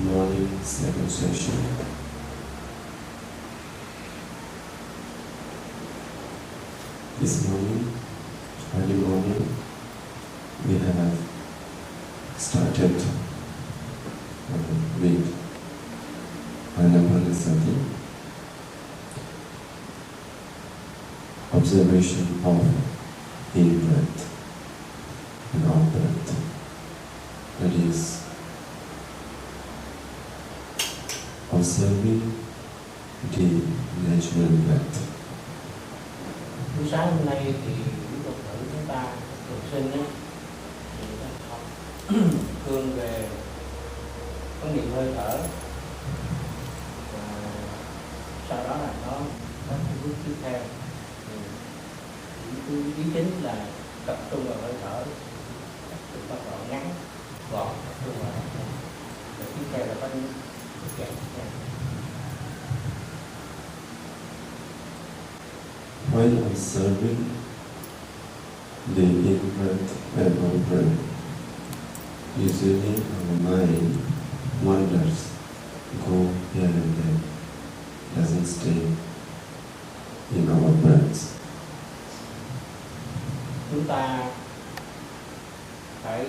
morning second session. This morning, early morning, we have started with Anapanasati, observation of in-breath and out-breath. That is, observing the natural breath. Buổi sáng hôm nay thì quý Phật tử chúng ta thường sinh thì học thường về quan niệm hơi thở, và sau đó là nó có cái bước tiếp theo. Ý chính là tập trung vào hơi thở, chúng ta gọi ngắn gọn, tập trung vào hơi thở. Rồi tiếp theo là có những bước dạng tiếp theo. While observing the in-breath and out-breath, usually our mind wanders, go here and there, doesn't stay in our breaths. Chúng ta phải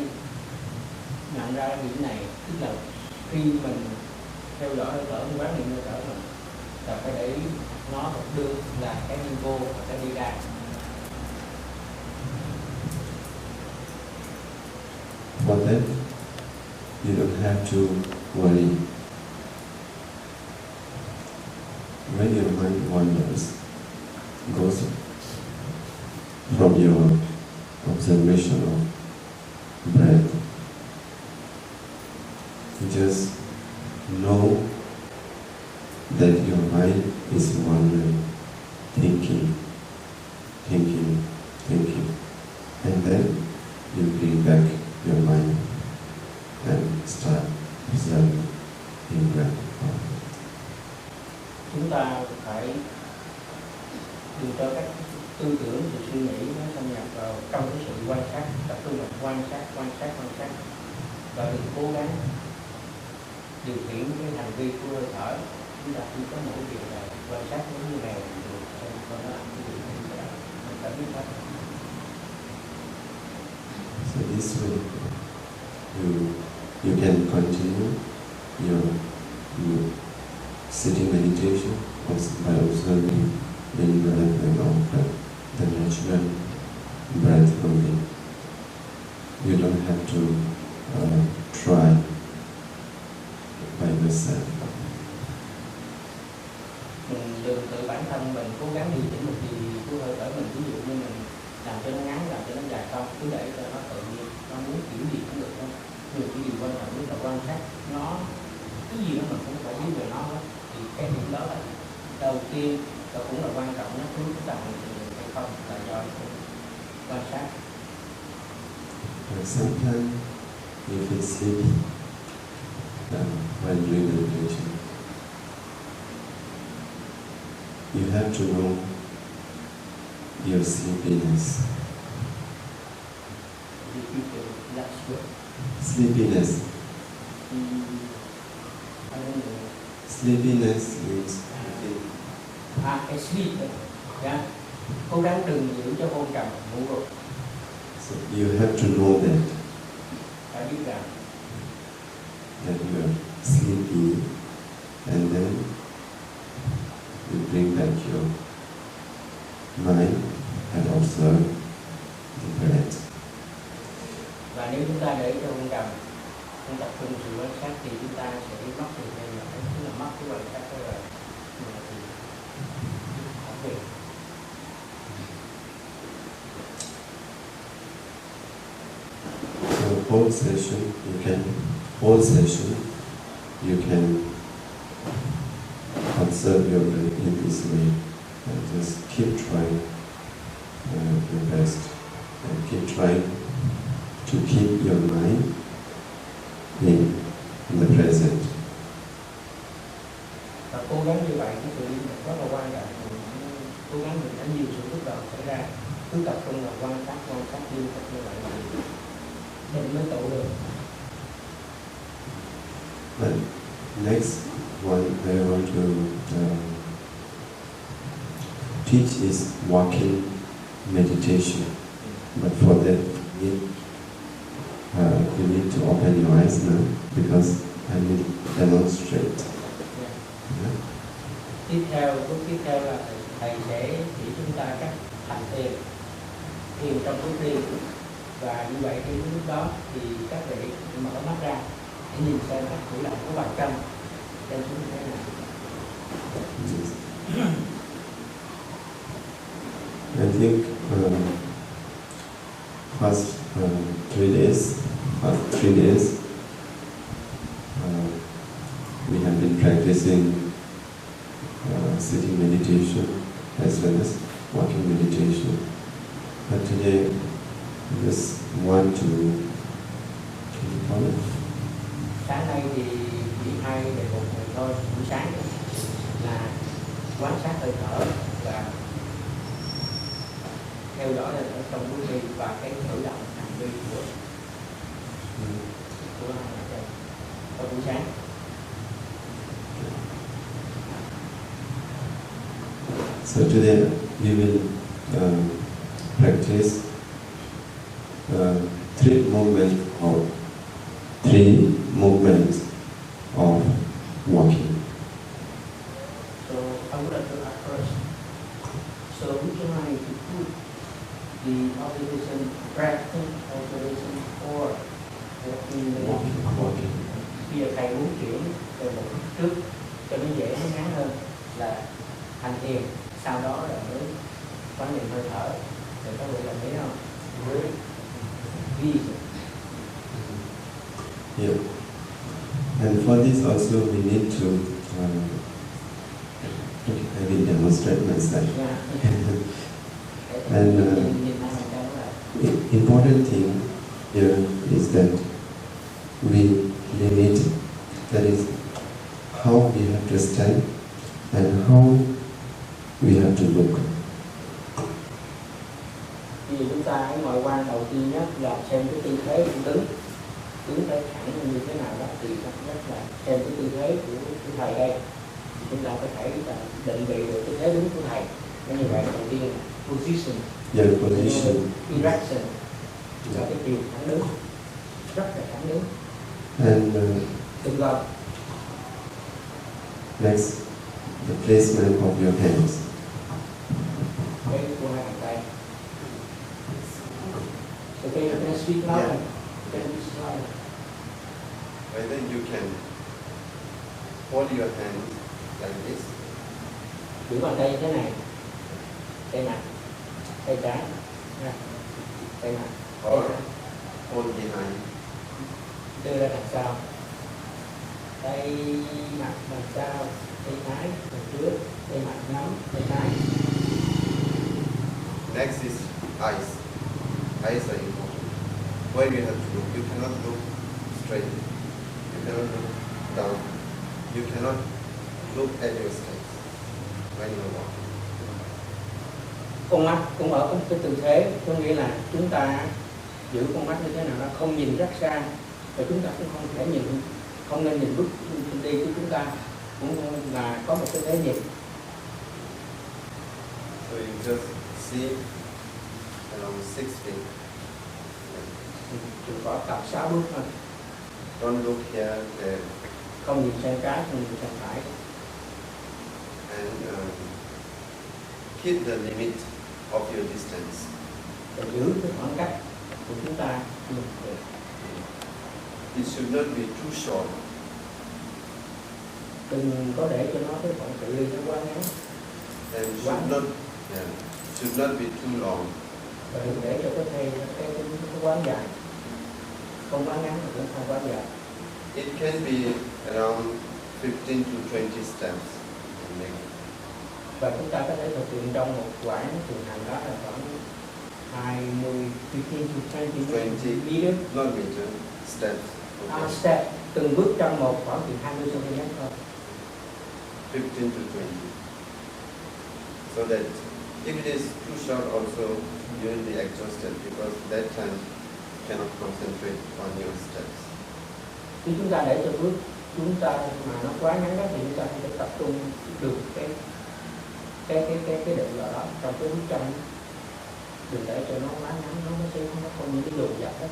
nhận ra điểm này, tức là khi mình theo dõi hơi thở, mình quán niệm hơi thở mình, là phải để nó thật đương là cái đi vô và cái đi ra. For that, you don't have to worry. When your mind wanders, goes from your observation of breath, you just know that your mind is wandering, thinking, and then you bring back your mind and start observing in breath. Chúng ta phải dùng cho các tư tưởng và suy nghĩ nó xâm nhập vào trong cái sự quan sát, tập trung vào quan sát, và đừng cố gắng điều khiển cái hành vi của hơi thở. Chúng ta chỉ có mỗi việc là quan sát giống như mèo được, còn nó làm cái gì mình đã biết hết. So this way, you can continue your sitting meditation by observing in-breath and out-breath, the natural breath only. You don't have to try by yourself. Mình đừng tự bản thân mình cố gắng điều chỉnh một gì của hơi thở mình, ví dụ như mình làm cho nó ngắn, làm cho nó dài không, cứ để cho nó tự nhiên, nó muốn kiểu gì cũng được thôi. Nhưng cái điều quan trọng là quan sát nó, cái gì đó mình cũng phải biết về nó hết. Thì cái điểm đó là đầu tiên và cũng là quan trọng nhất, nếu chúng ta hành được hay không là do quan sát. Sometimes you can sleep while doing the meditation. You have to know your sleepiness. Sleepiness. Sleepiness means cái sleep, yeah. Cố gắng đừng giữ cho hôn trầm, ngủ gục. So you have to know that. Phải biết rằng that you are sleepy, and then you bring back your mind and observe the breath. Và nếu chúng ta để cho hôn trầm, không tập trung sự quan sát thì chúng ta sẽ mất sự theo dõi, tức là mất cái quan sát đó rồi. So whole session you can observe your breath in this way, and just keep trying your best, and keep trying to keep your mind in the present. Và cố gắng như vậy, cái sự yên rất là quan trọng. Cố gắng mình tránh nhiều sự phức tạp xảy ra, cứ tập trung vào quan sát liên tục như vậy mình mới tụ được. But Next one I want to teach is walking meditation. But for that, you need to open your eyes now because I will demonstrate. Yeah. Bước tiếp theo là thầy sẽ chỉ chúng ta cách hành thiền trong lúc riêng, và như vậy khi lúc đó thì các vị mở mắt ra để nhìn xem các cử động của bàn chân trên xuống như thế nào. I think first 3 days, we have been practicing sitting meditation as well as walking meditation. But today, I just want to call it. Sáng nay thì chỉ 2 đề mục này thôi. Buổi sáng là quan sát hơi thở và theo dõi hơi thở trong bước đi và cái cử động hành vi của hai bàn chân vào buổi sáng. So today we will practice 3 movements of walking. So I would like to ask first. So would you like to put the observation, practice observation for walking? Bây giờ thầy muốn chuyển từ một trước cho nó dễ ngắn hơn là hành thiền, sau đó là mới quan niệm hơi thở. Thì các vị làm thấy không? Yeah. And for this also we need to I will demonstrate myself. And important thing here is that we limit, that is how we have to stand and how we have to look. Vì chúng ta cái ngoại quan đầu tiên nhất là xem cái tư thế đứng phải thẳng như thế nào đó, thì rất là xem cái tư thế của thầy đây, thì chúng ta có thể định vị được cái thế đứng của thầy. Như vậy đầu tiên là position, position, direction, và cái chiều thẳng đứng, rất là thẳng đứng. And Đừng gồng. Next, the placement of your hands. Cái của hai bàn tay. Okay, you can speak louder. Whether you can hold your hand like this. Giữ bàn tay như thế này. Tay mặt, tay trái, tay mặt. Or hold behind. Đưa ra đằng sau. Tay mặt đằng sau, tay trái đằng trước, tay mặt nắm, tay trái. Next is eyes. Eyes are important. Where you have to look. You cannot look straight. You cannot look down. You cannot look at your steps when you are walking. Con mắt cũng ở cái tư thế, có nghĩa là chúng ta giữ con mắt như thế nào, nó không nhìn rất xa, và chúng ta cũng không nên nhìn bước đi của chúng ta, cũng là có một cái thế nhìn. So you just see around 6 feet. Chỉ có tập 6 bước thôi. Don't look here, there. Không nhìn sang trái, không nhìn sang phải. And keep the limit of your distance. Và giữ cái khoảng cách của chúng ta. It should not be too short. Đừng có để cho nó cái khoảng cự ly nó quá ngắn. And should not be too long. Và đừng để cho cái quá dài. Không quá ngắn mà cũng không quá dài. It can be around 15 to 20 steps. Và chúng ta có thể thực hiện trong một quãng thường hành đó là khoảng 15 to 20 meters. Not meter, steps. Okay. Step, từng bước trong một khoảng từ 20 cm thôi. 15 to 20. So that if it is too short also, you will be exhausted because that time you cannot concentrate on your steps. Khi chúng ta để cho bước chúng ta mà nó quá ngắn đó thì chúng ta không thể tập trung được cái định vào đó trong cái bức tranh. Đừng để cho nó quá ngắn, nó sẽ nó không những cái dồn dập hết.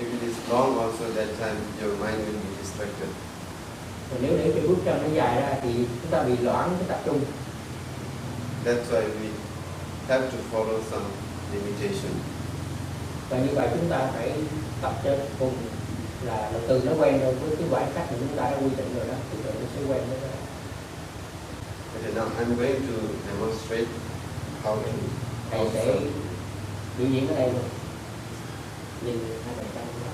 If it is long also, that time your mind will be distracted. Rồi nếu để cho bức tranh nó dài ra thì chúng ta bị loãng cái tập trung. That's why we have to follow some limitation. Và như vậy chúng ta phải tập cho cùng là từ nó quen rồi với cái khoảng cách mà chúng ta đã quy định rồi đó, từ từ nó sẽ quen với đó. Okay, now I'm going to demonstrate how to Thầy sẽ biểu diễn ở đây luôn. Nhìn hai bạn trong đó.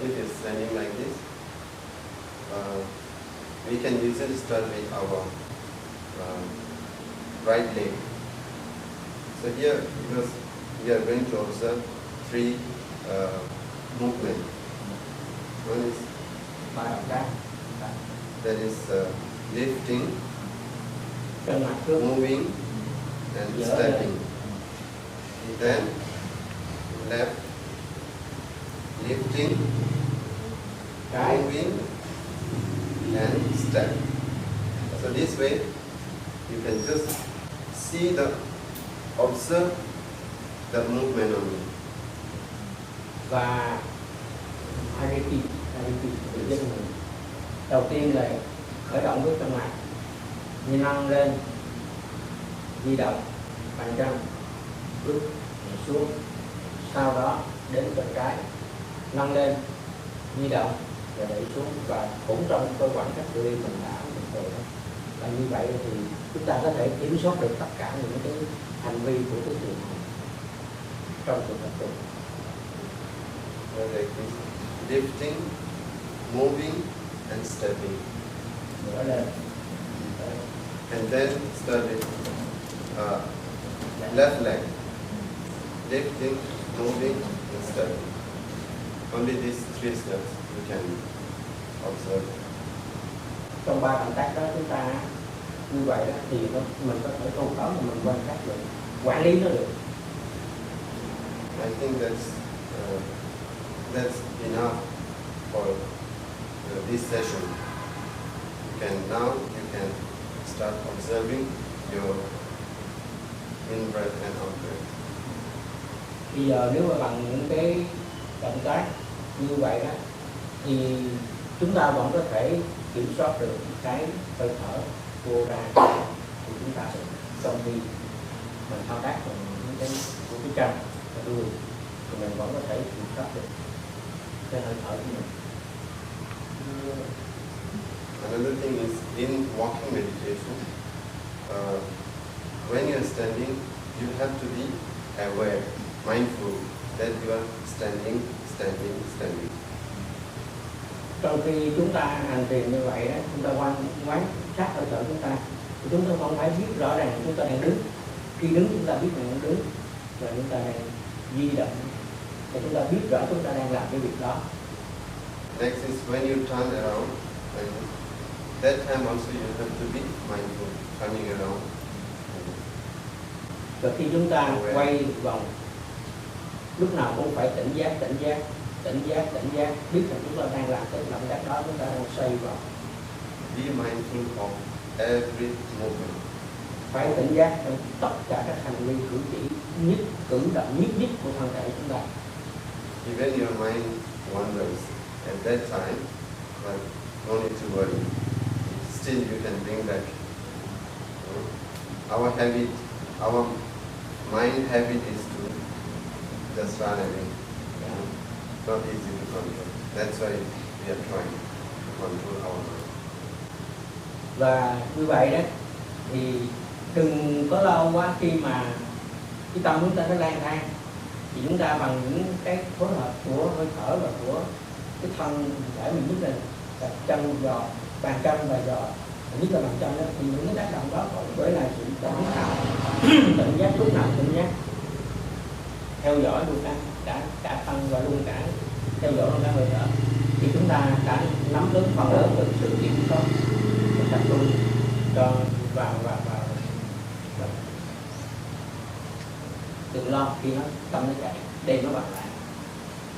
It is standing like this. We can usually start with our right leg. So here, because we are going to observe three movements. One is Ba động tác. that is lifting, Chân mặt trước. moving, and Dỡ stepping. Then left, lifting, Trái. moving, and step. So this way, you can just see observe the movement only. Và repeat tự dân mình. Đầu tiên là khởi động bước chân mặt, đi nâng lên, di động bàn chân, bước xuống, sau đó đến chân trái, nâng lên, di động và đẩy xuống, và cũng trong cái khoảng cách tự đi mình đã mình rồi đó. Và như vậy thì chúng ta có thể kiểm soát được tất cả những cái hành vi của cái trường hợp trong cuộc tập trung. Like this, lifting, moving, and stepping. Ngửa lên. And then start with left leg, lifting, moving, and stepping. Only these three steps you can observe. Trong ba động tác đó chúng ta như vậy đó thì mình có thể thu tóm và mình quan sát được, quản lý nó được. I think that's enough for this session. Now you can start observing your in breath and out breath. Bây giờ nếu mà bằng những cái động tác như vậy đó thì chúng ta vẫn có thể kiểm soát được cái hơi thở vô ra của chúng ta trong khi mình thao tác bằng những cái của cái chân và đuôi thì mình vẫn có thể kiểm soát được cái hơi thở của mình. Another thing is in walking meditation, when you are standing, you have to be aware, mindful that you are standing. Trong khi chúng ta hành thiền như vậy đó, chúng ta quán sát hơi thở chúng ta, thì chúng ta không phải biết rõ ràng chúng ta đang đứng. Khi đứng chúng ta biết rằng đang đứng và chúng ta đang di động, và chúng ta biết rõ chúng ta đang làm cái việc đó. Next is when you turn around, and that time also you have to be mindful, turning around. Và khi chúng ta quay vòng, lúc nào cũng phải tỉnh giác, biết rằng chúng ta đang làm cái động tác đó, chúng ta đang xoay vòng. Be mindful of every movement. Phải tỉnh giác trong tất cả các hành vi cử chỉ cử động nhất của thân thể chúng ta. Even your mind wanders at that time, but no need to worry. Still you can bring back. Our mind habit is to just run away. Not easy to control. That's why we are trying to control our mind. Và như vậy đó thì đừng có lâu quá, khi mà cái tâm chúng ta nó lang thang thì chúng ta bằng những cái phối hợp của hơi thở và của cái thân thể mình nhấc lên, đặt chân giò, bàn chân và giò, nhất là bàn chân đó, thì những cái tác động đó còn với là sự tỉnh nào tỉnh giác, lúc nào tỉnh giác, theo dõi luôn cả thân và luôn cả theo dõi luôn cả hơi thở, thì chúng ta đã nắm lớn phần lớn được sự kiểm soát và tập trung cho vào đừng lo khi nó tâm nó chạy, đem nó bằng lại,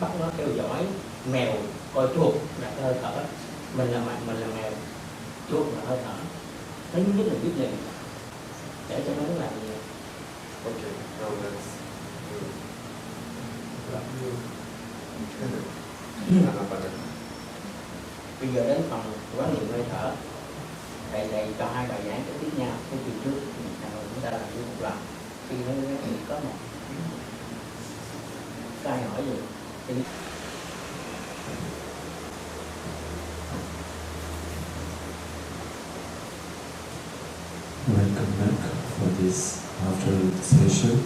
bắt nó theo dõi mèo coi chuột là cái hơi thở, mình là mèo, chuột là hơi thở. Thứ nhất là biết liền để cho nó làm gì. Okay, now let's Bây giờ đến phần quán niệm hơi thở. Thầy cho hai bài giảng tiếp nhau. Cái kỳ trước chúng ta làm như một lần. Khi nó có một cái hỏi gì thì welcome back for this afternoon session.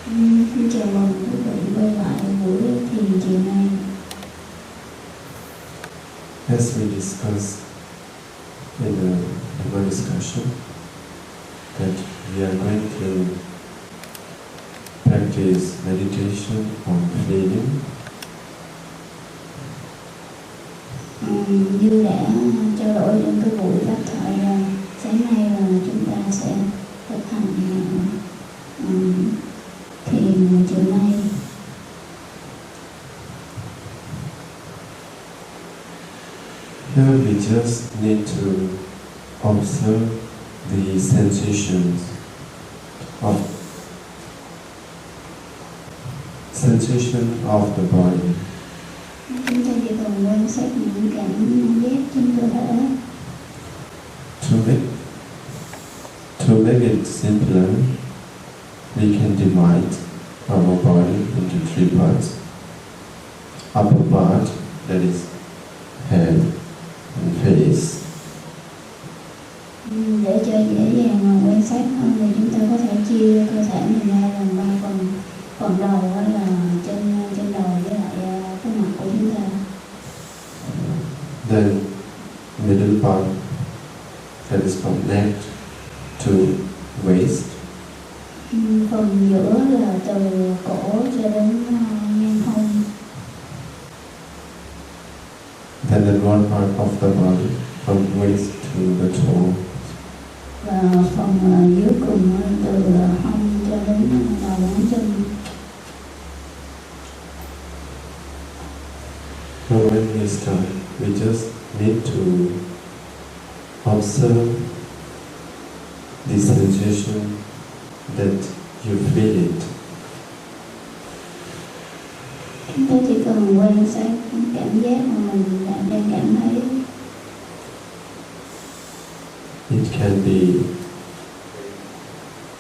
Xin chào mừng quý vị quay lại buổi thiền chiều nay. As we discussed in my discussion, that we are going to practice meditation on feeling. Như đã trao đổi trong cái buổi pháp thoại sáng nay là chúng ta sẽ thực hành thiền chiều nay. Here we just need to observe the sensations of the body. Chúng ta chỉ cần quan sát những cảm giác trên cơ thể. To make it simpler, we can divide our body into three parts. Upper part, that is head and face. Để cho dễ dàng quan sát hơn thì chúng ta có thể chia cơ thể mình ra làm ba phần. Phần đầu là trên đầu với lại cái mặt của chúng ta. Then middle part, that is from neck to waist. Phần giữa là từ cổ cho đến ngang hông. Then the lower part of the body, from waist to the toe. Và phần dưới cùng từ hông cho đến đầu ngón chân. Now when we start, we just need to observe the sensation that you feel it. Chúng ta chỉ cần quan sát cảm giác mà mình đang cảm thấy. It can be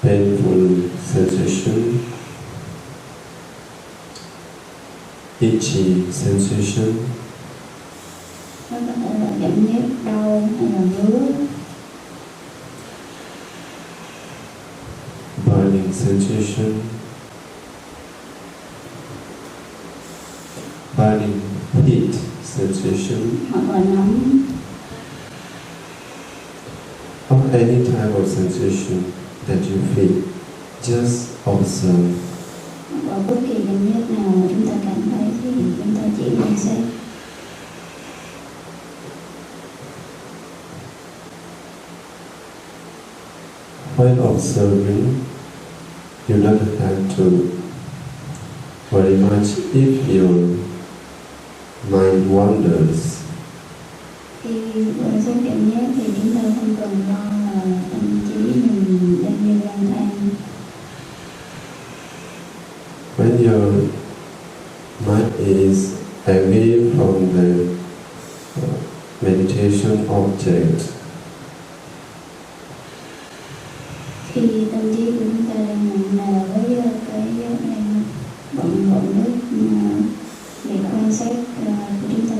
painful sensation, itchy sensation, Nó có thể là cảm giác đau hay là ngứa, burning sensation, burning heat sensation, hoặc là nóng, or any type of sensation that you feel. Just observe. hoặc là bất kỳ cảm giác nào mà chúng ta cảm thấy thì chúng ta chỉ quan sát. While observing, you don't have to worry much if your mind wanders. Khi quan sát cảm giác thì chúng ta không cần lo là tâm trí mình đang đi lang thang. When your mind is away from the meditation object, Khi tâm trí của chúng ta đang nặng nề với cái đang bận rộn với việc quan sát của chúng ta,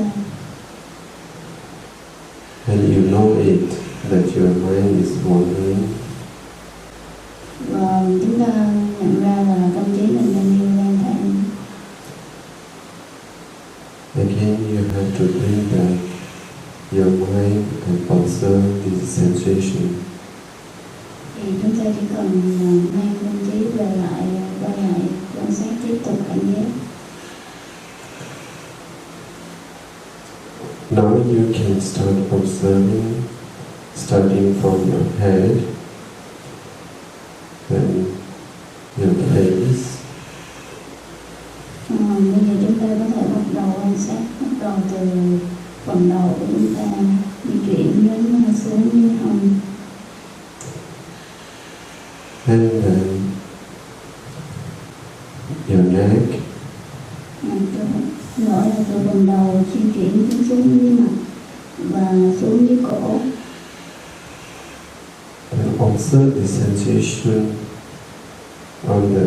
and you know it, that your mind is wandering, và chúng ta nhận ra là tâm trí mình đang đi lang thang, again you have to bring back your mind and observe this sensation. thì chúng ta chỉ cần mang tâm trí về lại, quay lại quan sát tiếp tục cảm giác. Now you can start observing, starting from your head and your face, Bây giờ chúng ta có thể bắt đầu phần đầu của chúng ta di chuyển đến xuống dưới hông. And then your neck. Gọi là từ phần đầu di chuyển xuống dưới mặt và xuống dưới cổ. And observe the sensation on the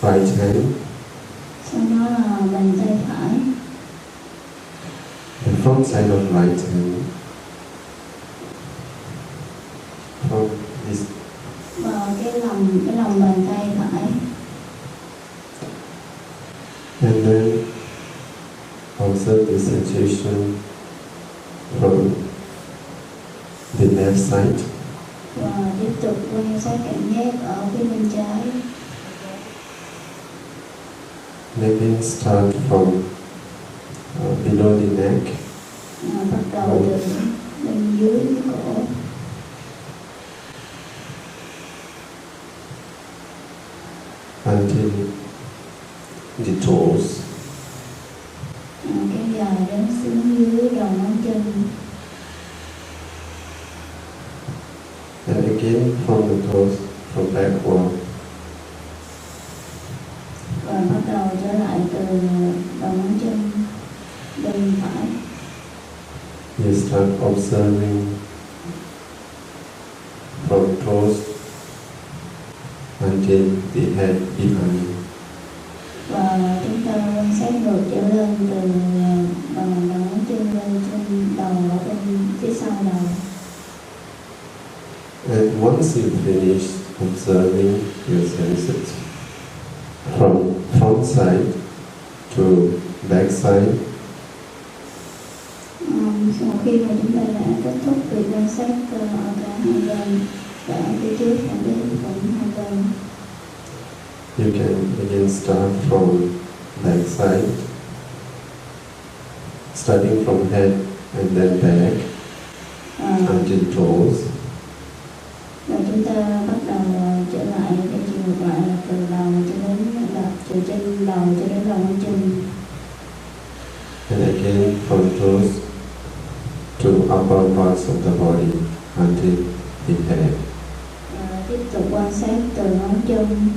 right hand. Sau đó là bàn tay phải. The front side of right hand. From this. Vào cái lòng bàn tay phải. And then observe the sensation from the left side. Và tiếp tục quan sát cảm giác ở phía bên trái. And again start from below the neck. Bắt đầu từ bên dưới cái cổ. Until the toes. Kéo dài đến xuống dưới đầu ngón chân. And again from the toes, from backward. Và bắt đầu trở lại từ đầu ngón chân bên phải. You start observing from toes until the head behind. Và chúng ta quan sát ngược trở lên từ đầu ngón chân lên trên đầu ở bên phía sau đầu. And once you finish observing your senses from front side to back side, Sau khi mà chúng ta đã kết thúc việc quan sát ở cả hai bên, cả phía trước và phía cũng hai bên, you can again start from back side, starting from head and then back until toes. Và chúng ta bắt đầu trở lại cái chiều ngược lại là từ đầu cho đến từ trên đầu cho đến đầu ngón chân. And again from toes to upper parts of the body until the head. Tiếp tục quan sát từ ngón chân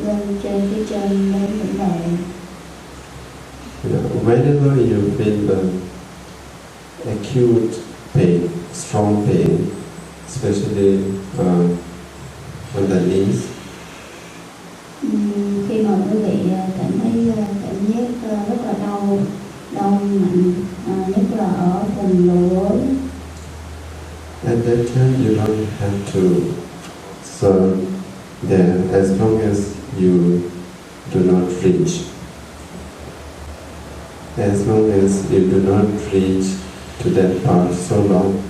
lên trên phía trên đến đỉnh đầu. Whenever you feel acute pain, strong pain, especially on the knees, khi mà quý vị cảm thấy cảm giác rất là đau mạnh, nhất là ở vùng đầu gối. at that time you don't have to serve there as long as you do not reach. As long as you do not reach to that part so long,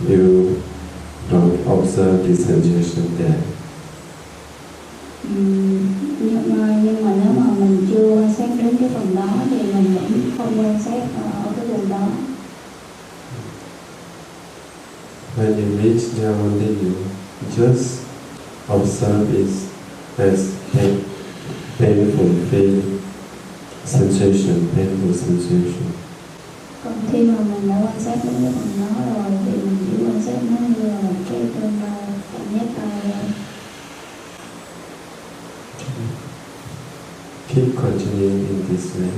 you don't observe the sensation there. Nhưng mà nếu mà mình chưa quan sát đến cái phần đó thì mình vẫn không quan sát ở cái vùng đó. When you reach there only, you just observe it as painful sensation, painful sensation. Còn khi mà mình đã quan sát đến cái phần đó rồi thì mình chỉ quan sát nó như là một cái cơn đau, cảm giác đau thôi. Keep continuing in this way.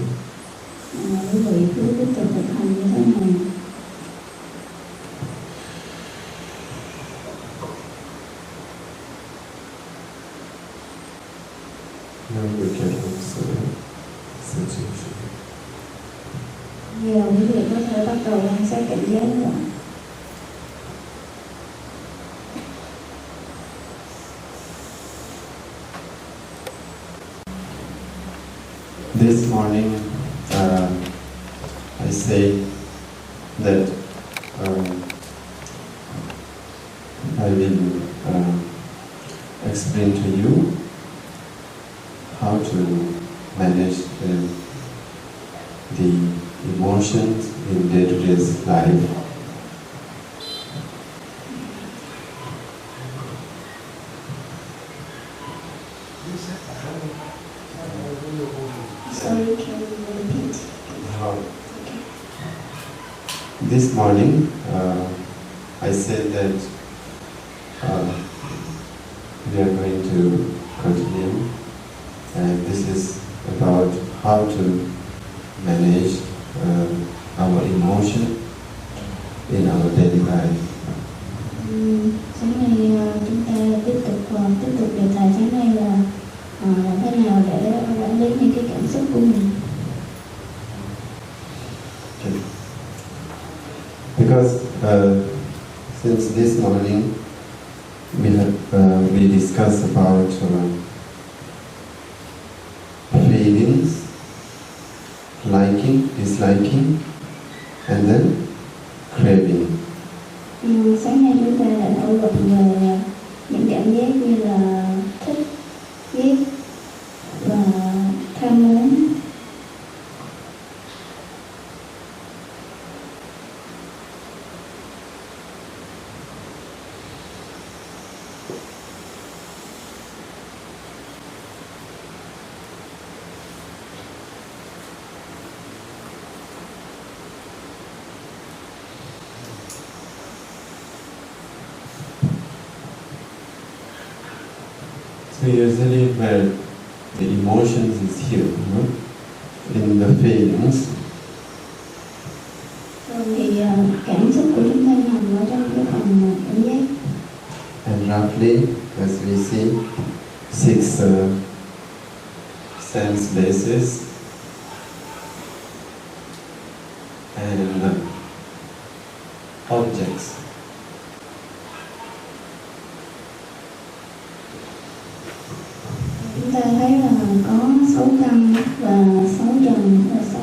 Quý vị cứ tiếp tục thực hành như thế này. Now we can observe sensation. Giờ quý vị có thể bắt đầu quan sát cảm giác rồi. This morning, I say that I will explain to you how to manage the emotions in day-to-day life. Sorry, can you repeat? How This morning, I said that we are going to continue, and this is about how to manage our emotion in our daily life. Sáng nay chúng ta tiếp tục đề tài sáng nay là làm thế nào để quản lý những cái cảm xúc của mình. Okay. Because since this morning we discussed about feelings, liking, disliking, and then craving. Sáng nay chúng ta đã thảo luận về những cảm giác như là thích, ghét và tham muốn. So usually where the emotions is here, in the feelings, Thì cảm xúc của chúng ta nằm ở trong cái phần cảm giác. and roughly, as we see, 6 sense bases and objects. Chúng ta thấy là có 6 căn và 6 trần và 6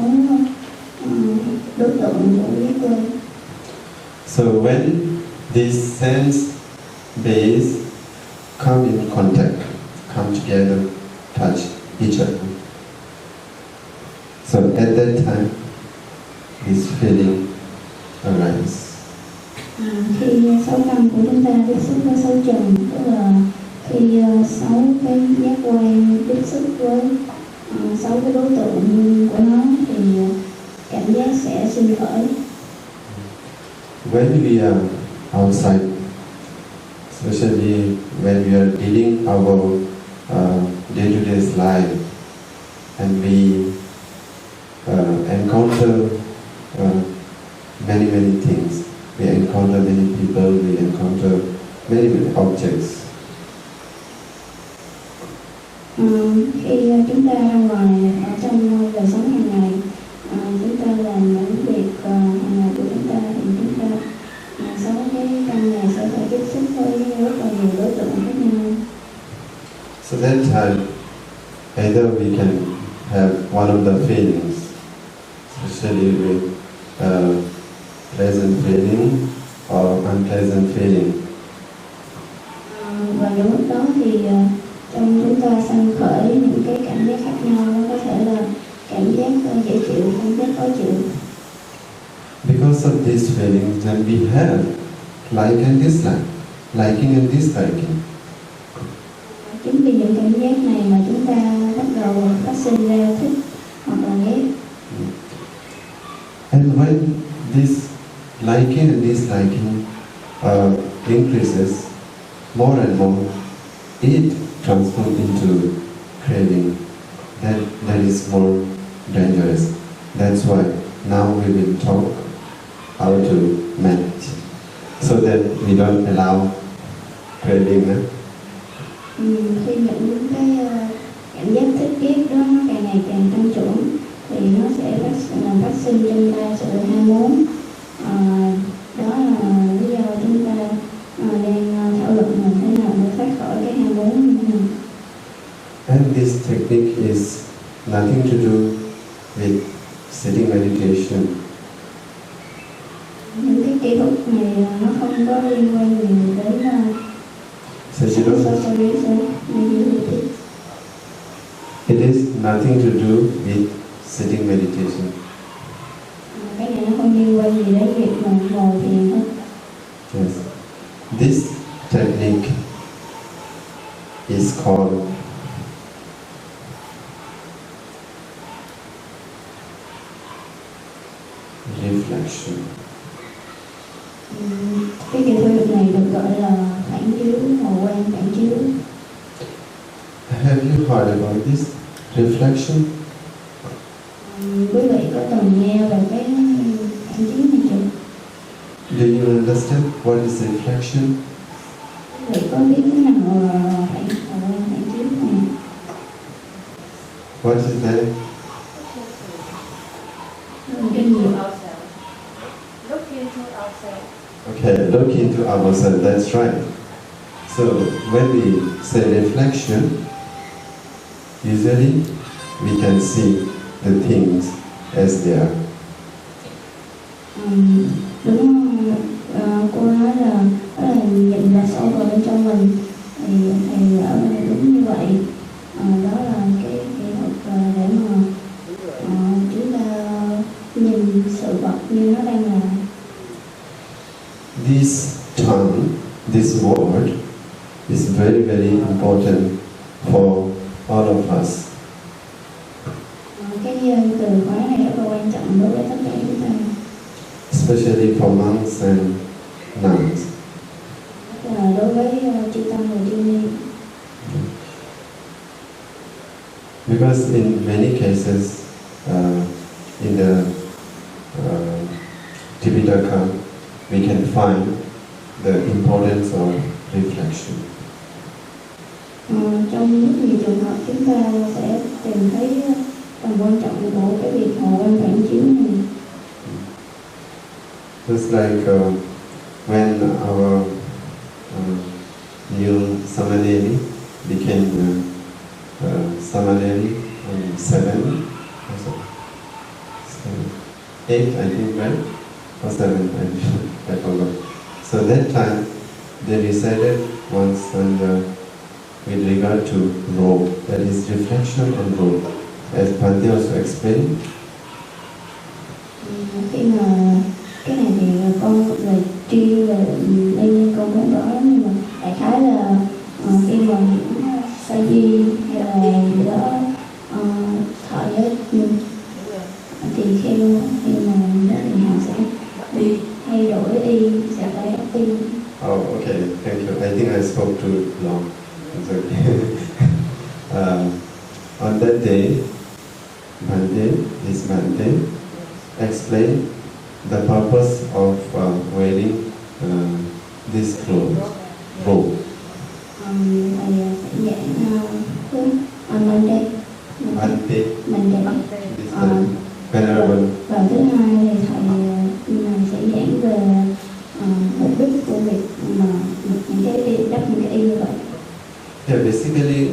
đối tượng của giác quan. So when these sense base come in contact, come together, touch each other, so at that time, this feeling arises. Khi 6 căn của chúng ta tiếp xúc với 6 trần, tức là khi 6 cái giác quan tiếp xúc với 6 cái đối tượng của nó thì cảm giác sẽ sinh khởi. When we are outside, especially when we are dealing our day-to-day life, and we encounter many things, we encounter many people, we encounter many objects. Khi chúng ta ra ngoài ở trong đời sống hàng ngày, chúng ta làm những việc hàng ngày của chúng ta thì chúng ta 6 cái căn này sẽ phải tiếp xúc với rất là nhiều đối tượng khác nhau. So that time, either we can have one of the feelings, especially with pleasant feeling or unpleasant feeling. Và những lúc đó thì trong chúng ta sanh khởi những cái cảm giác khác nhau, nó có thể là cảm giác dễ chịu, cảm giác khó chịu. Because of these feelings, then we have like and dislike, liking and disliking. Chính vì những cảm giác này mà chúng ta bắt đầu phát sinh ra thích hoặc là ghét. And when this liking and disliking increases more and more, it transforms into craving. That is more dangerous. That's why now we will talk how to manage, so that we don't allow craving. Khi những cái cảm giác thích ghét đó nó càng ngày càng tăng trưởng thì nó sẽ phát sinh trong ta sự ham muốn. Đó là lý do chúng ta đang thảo luận làm thế nào để thoát khỏi cái ham muốn như này. And this technique is nothing to do with sitting meditation. Những cái kỹ thuật này nó không có liên quan nhiều đến It is nothing to do with sitting meditation. Cái này nó không liên quan gì đến việc mà ngồi thiền hết. Yes. This technique is called reflection. Cái kỳ thu nhập này được gọi là phản chiếu, hồ quang phản chiếu. Have you heard about this reflection? Quý vị có từng nghe về cái phản chiếu này chưa? Do you understand what is reflection? Quý vị có biết cái nào là hồ quang phản chiếu này? What is that? Kinh nghiệm. Look into ourselves. Okay, look into ourselves, that's right. So when we say reflection, usually we can see the things as they are. Đúng, cô nói là đó là nhìn vào sâu vào bên trong mình, thì ở đây đúng như vậy. Đó là cái kỹ thuật để mà chúng ta nhìn sự vật như nó đang là. This tongue, this word is very, very important for all of us. Cái từ khóa này rất là quan trọng đối với tất cả chúng ta. Especially for monks and nuns. Đối với chư tăng và chư ni. Because in many cases, in the Tipitaka, we can find the importance of reflection. Trong rất nhiều trường hợp chúng ta sẽ tìm thấy tầm quan trọng của cái việc hồ quang phản chiếu này. Just like when our new Samaneri became Samaneri on 8, I think, right? Or 7, I forgot. So that time they decided once with regard to robe, that is reflection on robe. As Bhante also explained. Khi mà cái này thì con về chuyên về đây con không rõ lắm, nhưng mà đại khái là khi mà sa di hay là gì đó thọ giới thì khi mà đó thì họ sẽ đi thay đổi y, sẽ phải đắp y. Oh, okay, thank you. I think I spoke too long. It's okay. On that day, Bhante explained the purpose of wearing this clothes, robe. Thầy sẽ giảng Bhante, this venerable. Và thứ hai thì thầy sẽ giảng về mục đích của việc mà những cái đắp những cái y như vậy. Yeah, basically,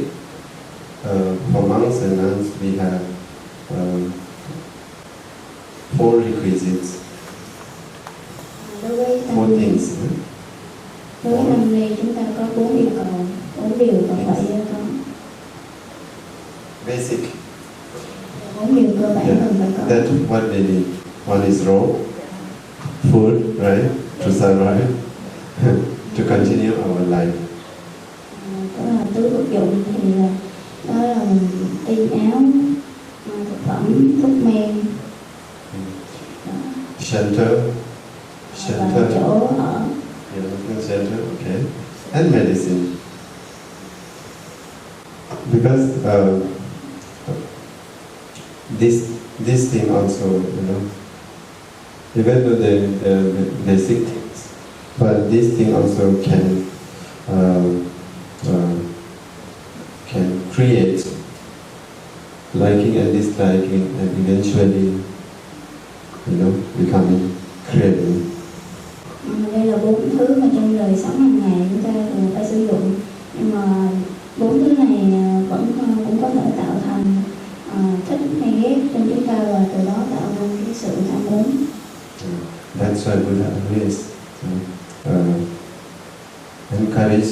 for monks and nuns, we have 4 requisites, Đối với 4 tăng things. đối với tăng ni chúng ta có 4 yêu cầu, 4 điều cần phải có. Basic. 4 điều cơ bản cần phải có. That's what they need. One is robe, food, right, to survive, to continue our life. Đó là tứ vật dụng, thì đó là y áo, thực phẩm, thuốc men, Shelter, và chỗ ở. shelter, okay, and medicine. Because this thing also, even though the basic things, but this thing also can create liking and disliking, and eventually, becoming craving. Đây là 4 thứ mà trong đời sống hàng ngày chúng ta thường phải sử dụng, nhưng mà 4 thứ này cũng có thể tạo thành thích hay ghét trong chúng ta, và từ đó tạo ra cái sự tham muốn. That's why Buddha always encourage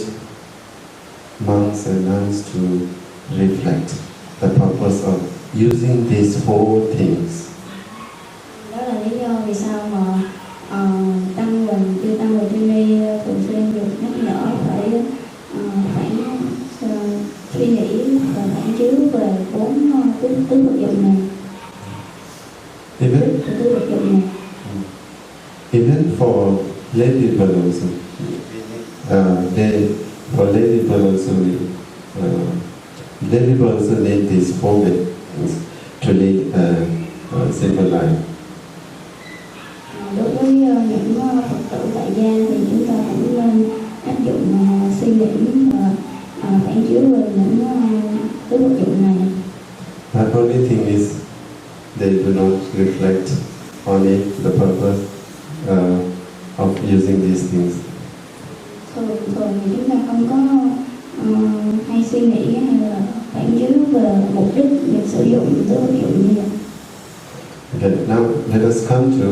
monks and nuns to reflect the purpose of using these 4 things. Đó là lý do vì sao mà tăng và chư ni thường xuyên được nhắc nhở phải suy nghĩ và phản chiếu về 4 tứ vật dụng này. Even for lady bird also. For lady bird also, lady bird also need these 4 things to lead a simple life. Đối với những Phật tử tại gia thì chúng ta cũng nên áp dụng suy nghĩ và phản chiếu về những tứ vật dụng này. The only thing is they do not reflect on it, the purpose of using these things. Thường thì chúng ta không có hay suy nghĩ hay là phản chiếu về mục đích việc sử dụng tứ vật dụng như vậy. Okay, now let us come to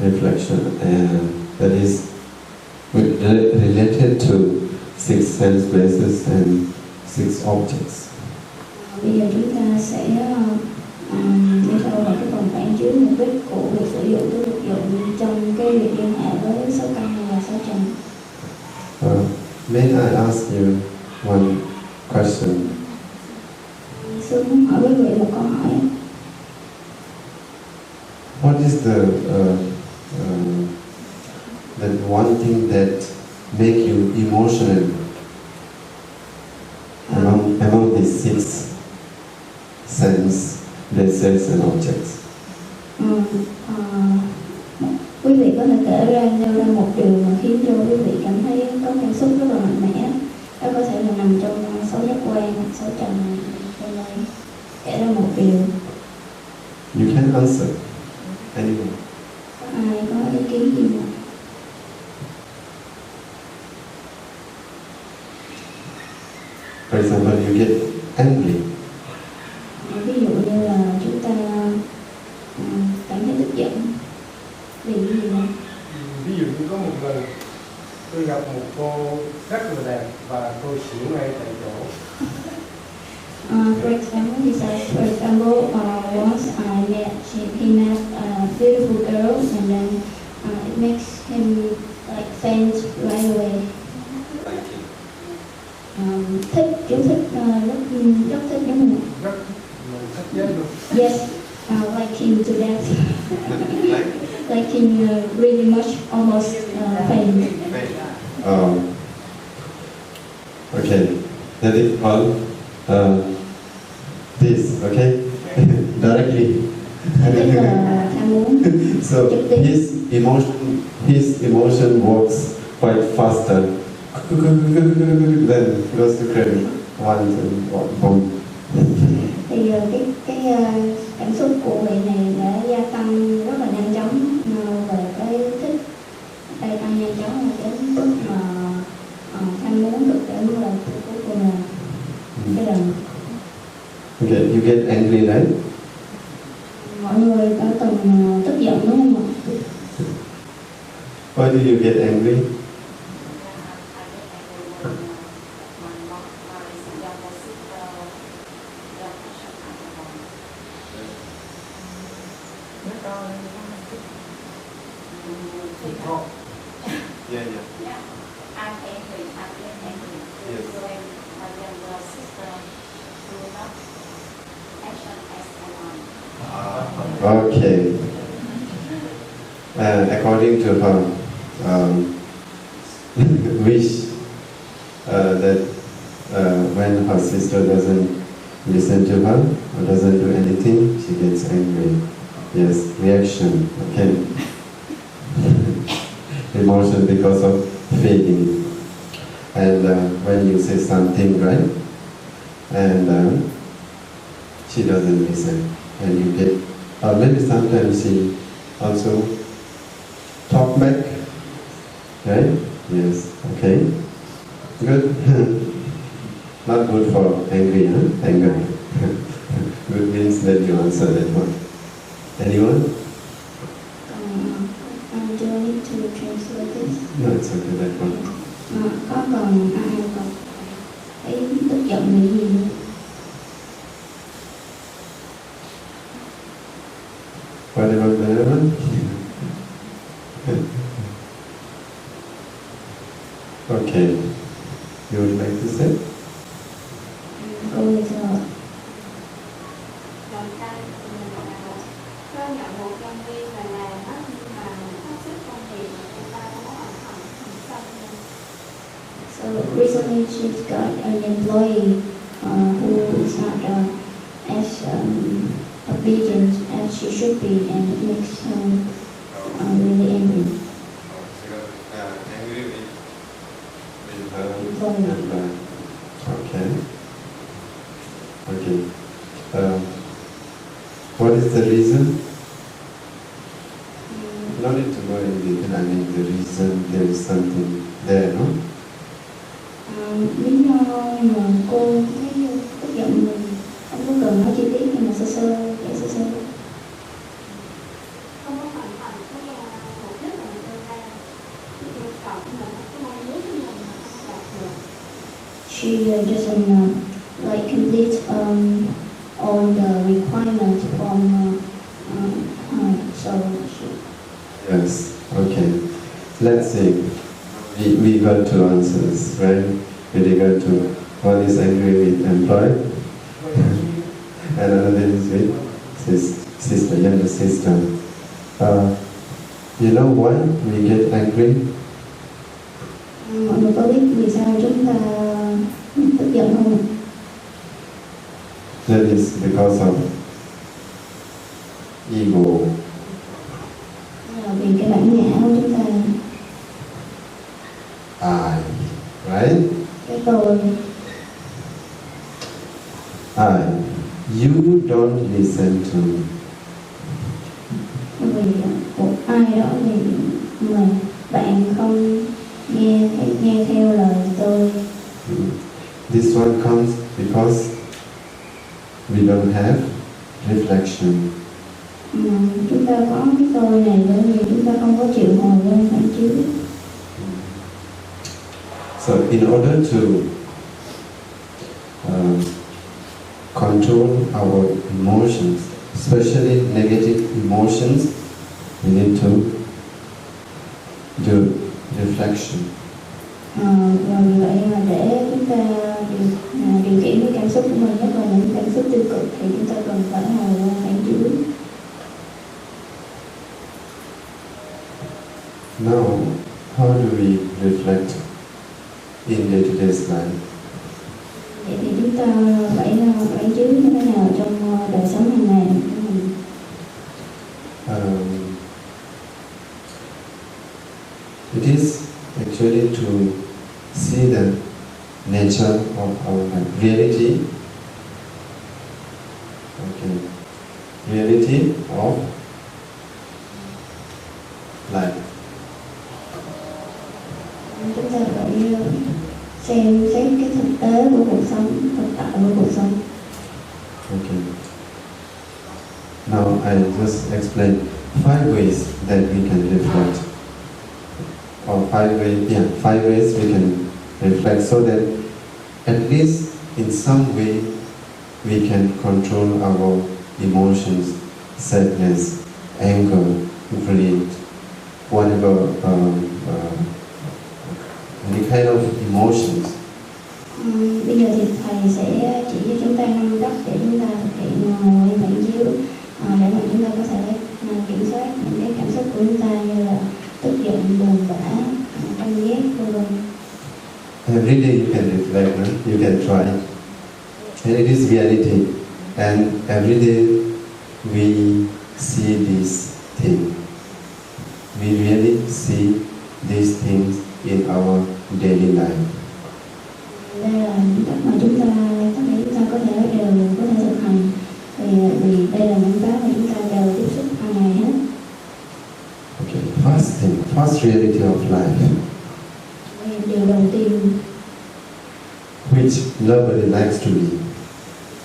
reflection, and that is related to 6 sense places and 6 objects. Bây giờ chúng ta sẽ đi sâu vào cái phần phản chiếu mục đích của việc sử dụng tứ vật dụng trong cái việc liên hệ với sáu căn và sáu trần. May I ask you one question? Sư muốn hỏi quý vị một câu hỏi. What is the one thing that make you emotional among these 6 sense places and objects? Quý vị có thể kể ra một điều mà khiến cho quý vị cảm thấy có cảm xúc rất là mạnh mẽ. Đó có thể là nằm trong 6 giác quan, 6 trần trong đây. Kể ra một điều. You can answer. Anyone? Có ai có ý kiến gì không? For example, you get angry. Ví dụ như là chúng ta cảm thấy tức giận vì cái gì đó. Ví dụ như có một lần tôi gặp một cô rất là đẹp và tôi xỉu ngay tại chỗ. For example, once he met a beautiful girl, and then it makes him like faint right away. Thích, chú thích, rất thích đúng không? Rất thích chết luôn. Yes, like him to death. Like him really much, almost faint. Okay, that is all. This, okay? Directly. Tức là tham muốn. So his emotion works quite faster. Then goes to craving one and one. Thì cái cảm xúc của vị này đã gia tăng rất là nhanh chóng về cái thích, đây tăng nhanh chóng đến mức mà tham muốn được đến là cuối cùng là cái lần. Okay, you get angry, right? Mọi người đã từng tức giận đúng không ạ? Why do you get angry? Yeah. I'm angry. Yes. So when my younger sister grew up, action as an on. Okay. According to her wish, that when her sister doesn't listen to her or doesn't do anything, she gets angry. Yes, reaction. Okay. Emotion because of feeling. And when you say something right, and she doesn't listen, and you get, or maybe sometimes she also talk back, right? Yes, okay, good. Not good for angry, huh? Anger. Good means that you answer that one. Anyone? Do I need to translate this? No, it's okay, that one. Có còn ai còn thấy tức giận vì gì không? Whatever. Okay. You would like to say? Cô bây giờ Con trai của mình có nhận một công viên và làm hết nhưng mà phát sức công việc mà cô ta không có hoàn thành xong nên So recently she's got an employee who is not as obedient as she should be, and it makes her really angry. Angry with her Employee. employer. Okay. Okay. What is the reason? No need to go in detail. I mean, the reason there is something there, no? Lý do mà cô thấy tức giận mình không có cần nói chi tiết, nhưng mà sơ sơ, kể sơ sơ. không có hoàn thành cái mục đích mà mình đưa ra, cái yêu cầu của mình, cái mong muốn của mình mà không đạt được. She doesn't like complete all the requirements from her, so she. Yes. Okay. Let's see. We got two answers, right? We got to one is angry with employee, and another is with sister, younger sister. You know why we get angry? Mọi người có biết vì sao chúng ta tức giận không? That is because of ego. Là vì cái bản ngã của chúng ta, I, right? cái tôi. You don't listen to me. Vì một ai đó thì mà bạn không nghe theo lời tôi. This one comes because we don't have reflection. Chúng ta có cái tôi này bởi vì chúng ta không có chịu hồi lên phản chiếu. So in order to control our emotions, especially negative emotions, we need to do reflection. Và vì vậy mà để chúng ta điều khiển cái cảm xúc của mình, nhất là những cảm xúc tiêu cực, thì chúng ta cần phải hồi lên phản chiếu. Now, how do we reflect in day-to-day's life? Vậy thì chúng ta phải phản chiếu như thế nào trong đời sống hàng ngày của mình? It is actually to see the nature of our life, reality. Okay, reality of life. Chúng ta phải xem xét cái thực tế của cuộc sống, thực tại của cuộc sống. Okay. Now I just explain 5 ways that we can reflect. Or 5 ways we can reflect, so that at least in some way we can control our emotions, sadness, anger, greed, whatever any kind of emotions. Bây giờ thì thầy sẽ chỉ cho chúng ta 5 cách để chúng ta thực hiện ngồi phản chiếu, để mà chúng ta có thể kiểm soát những cái cảm xúc của chúng ta như là tức giận, buồn bã, căm ghét, v.v. Every day you can reflect, right? You can try. And it is reality. And every day we see this thing. We really see these things in our daily life. Đây là những cách mà chúng ta có thể thực hành, vì đây là những cái mà chúng ta đều tiếp xúc hàng ngày hết. Okay, first thing, first reality of life, Điều đầu tiên, which nobody likes to be.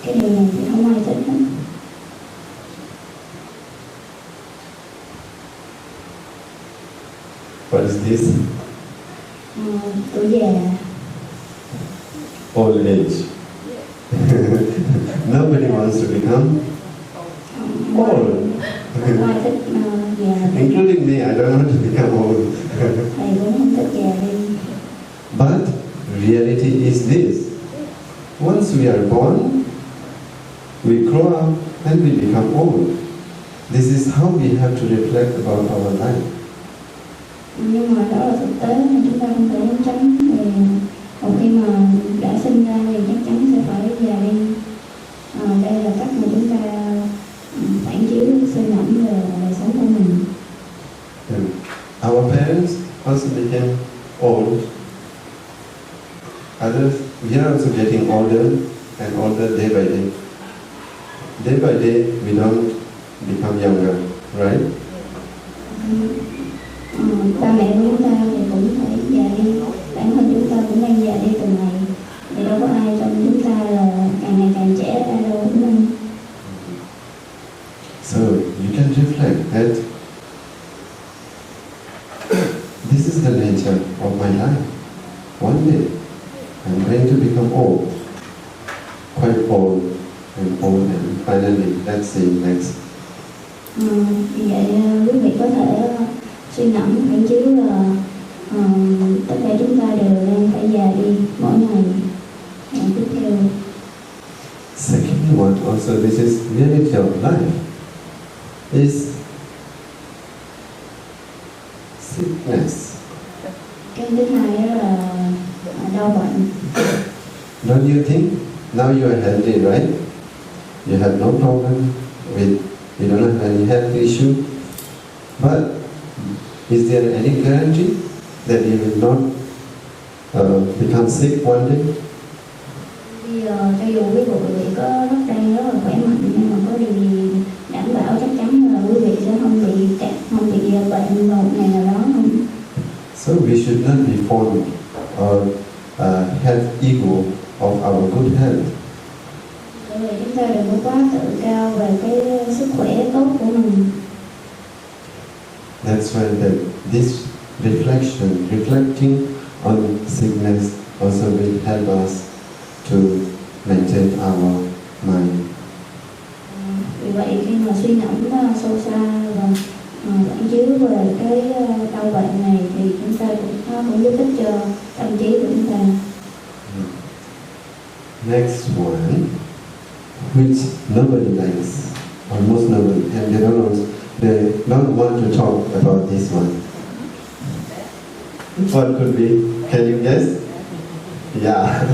cái điều này thì không ai thích hết. What is this? Tuổi già. Old age. Nobody wants to become old. Không ai thích già. Including me, I don't want to become old. Thầy cũng không thích già đi. But reality is this. Once we are born, we grow up and we become old. This is how we have to reflect about our life. Nhưng mà đó là thực tế nên chúng ta không thể trốn tránh. Thì một khi mà đã sinh ra thì chắc chắn sẽ phải già đi. Đây là cách mà chúng ta phản chiếu suy ngẫm về đời sống của mình. Our parents also became old. Others, we are also getting older and older day by day. Day by day, we don't become younger, right? Ba mẹ của chúng ta thì cũng phải già đi, bản thân chúng ta cũng đang già đi từng ngày. Thì đâu có ai trong chúng ta là càng ngày càng trẻ ra đâu, đúng không? So you can reflect that this is the nature of my life. One day I'm going to become old, quite old, and finally let's see next. Vì vậy quý vị có thể suy ngẫm phản chiếu là tất cả chúng ta đều đang phải già đi mỗi ngày. Tiếp theo. Second one, also this is reality of life, is sickness. Cái thứ hai đó là đau bệnh. Don't you think now you are healthy, right? You have no problem with, you don't have any health issue. But is there any guarantee that you will not become sick one day? Bây giờ cho dù quý vị có đang rất là khỏe mạnh, nhưng mà có điều gì đảm bảo chắc chắn là quý vị sẽ không bị bệnh một ngày nào đó không? So we should not be fond or have ego of our good health. Bởi vì chúng ta đừng có quá tự cao về cái sức khỏe tốt của mình. That's why this reflecting on sickness also will help us to maintain our mind. Vì vậy khi mà suy ngẫm sâu xa và phản chiếu về cái đau bệnh này thì chúng ta cũng giúp ích cho tâm trí của chúng ta. Next one, which nobody likes, almost nobody, and they don't want to talk about this one. What could be? Can you guess? Yeah,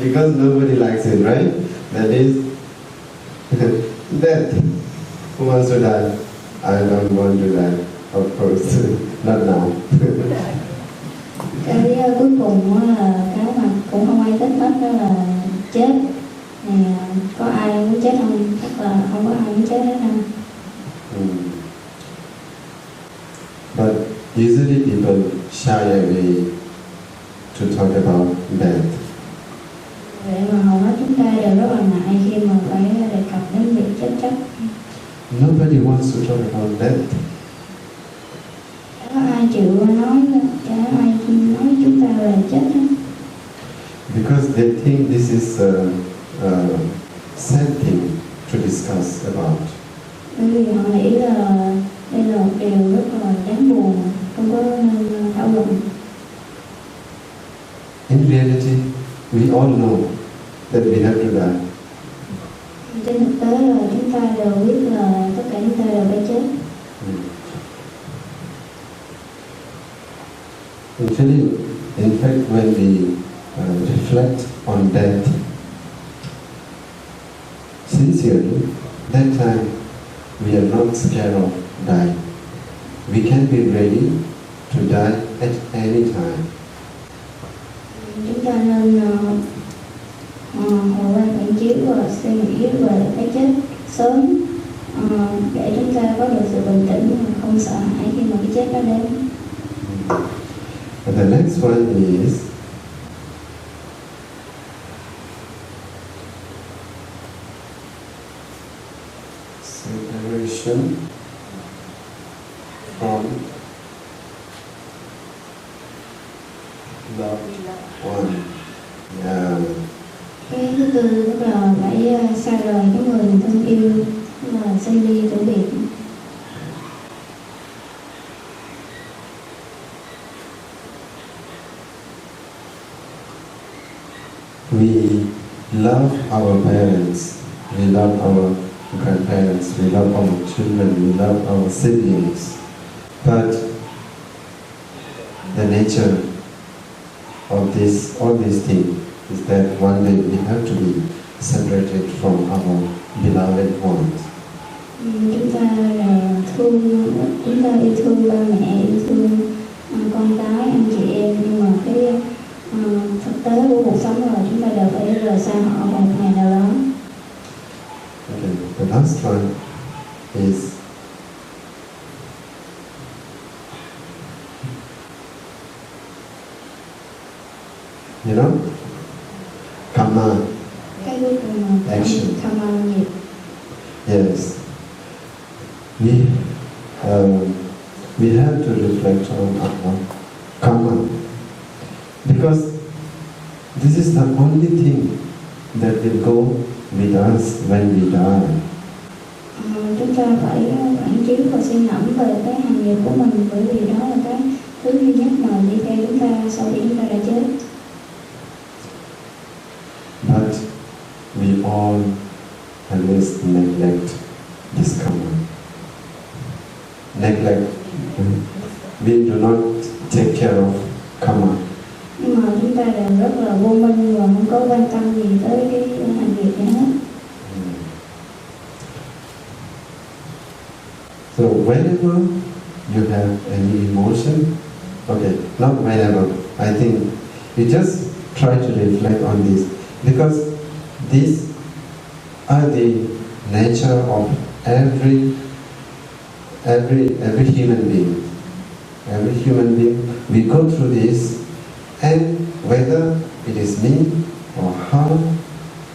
because nobody likes it, right? That is death. Who wants to die? I don't want to die, of course, not now. Cái cuối cùng là cái mà cũng không ai thích hết, đó là chết. Thì có ai muốn chết không? Chắc là không có ai muốn chết hết đâu. But usually people shy away to talk about death. Vậy mà hầu hết chúng ta đều rất là ngại khi mà phải đề cập đến việc chết chóc. Nobody wants to talk about death. Chả có ai chịu nói, chả ai nói chúng ta về chết hết. Because they think this is a sad thing to discuss about. Bởi vì họ nghĩ là đây là một điều rất là đáng buồn, không có nên thảo luận. In reality, we all know that we have to die. Trên thực tế là chúng ta đều biết là tất cả chúng ta đều phải chết. Actually, in fact, when we reflect on death sincerely, that time we are not scared of dying. We can be ready to die at any time. Chúng ta nên hồi quan phản chiếu và suy nghĩ về cái chết sớm để chúng ta có được sự bình tĩnh và không sợ hãi khi mà cái chết đó đến. And the next one is separation from loved one. Yeah. Cái thứ tư tức là phải xa rời cái người mình thân yêu, tức là sinh ly tử biệt. We love our parents, we love our grandparents, we love our children, we love our siblings. But the nature of all these things is that one day we have to be separated from our beloved ones. Chúng ta chúng ta yêu thương ba mẹ, yêu thương con cái, anh chị em, nhưng mà cái thực tế của cuộc sống là chúng ta đều phải rời xa họ một ngày nào đó. Okay. The last one is karma. Cái cuối cùng là Action. karma nghiệp. Yes. We have to reflect on our karma, because this is the only thing that will go with us when we die. Chúng ta phải phản chiếu và suy ngẫm về cái hành nghiệp của mình, bởi vì đó là cái thứ duy nhất mà đi theo chúng ta sau khi chúng ta đã chết. But we all always neglect this karma. Neglect. We do not take care of karma. Nhưng mà chúng ta đều rất là vô minh và không có quan tâm gì tới cái hành nghiệp này hết. So whenever you have any emotion, okay, not whenever, I think you just try to reflect on this, because these are the nature of every human being. Every human being, we go through this, and whether it is me or her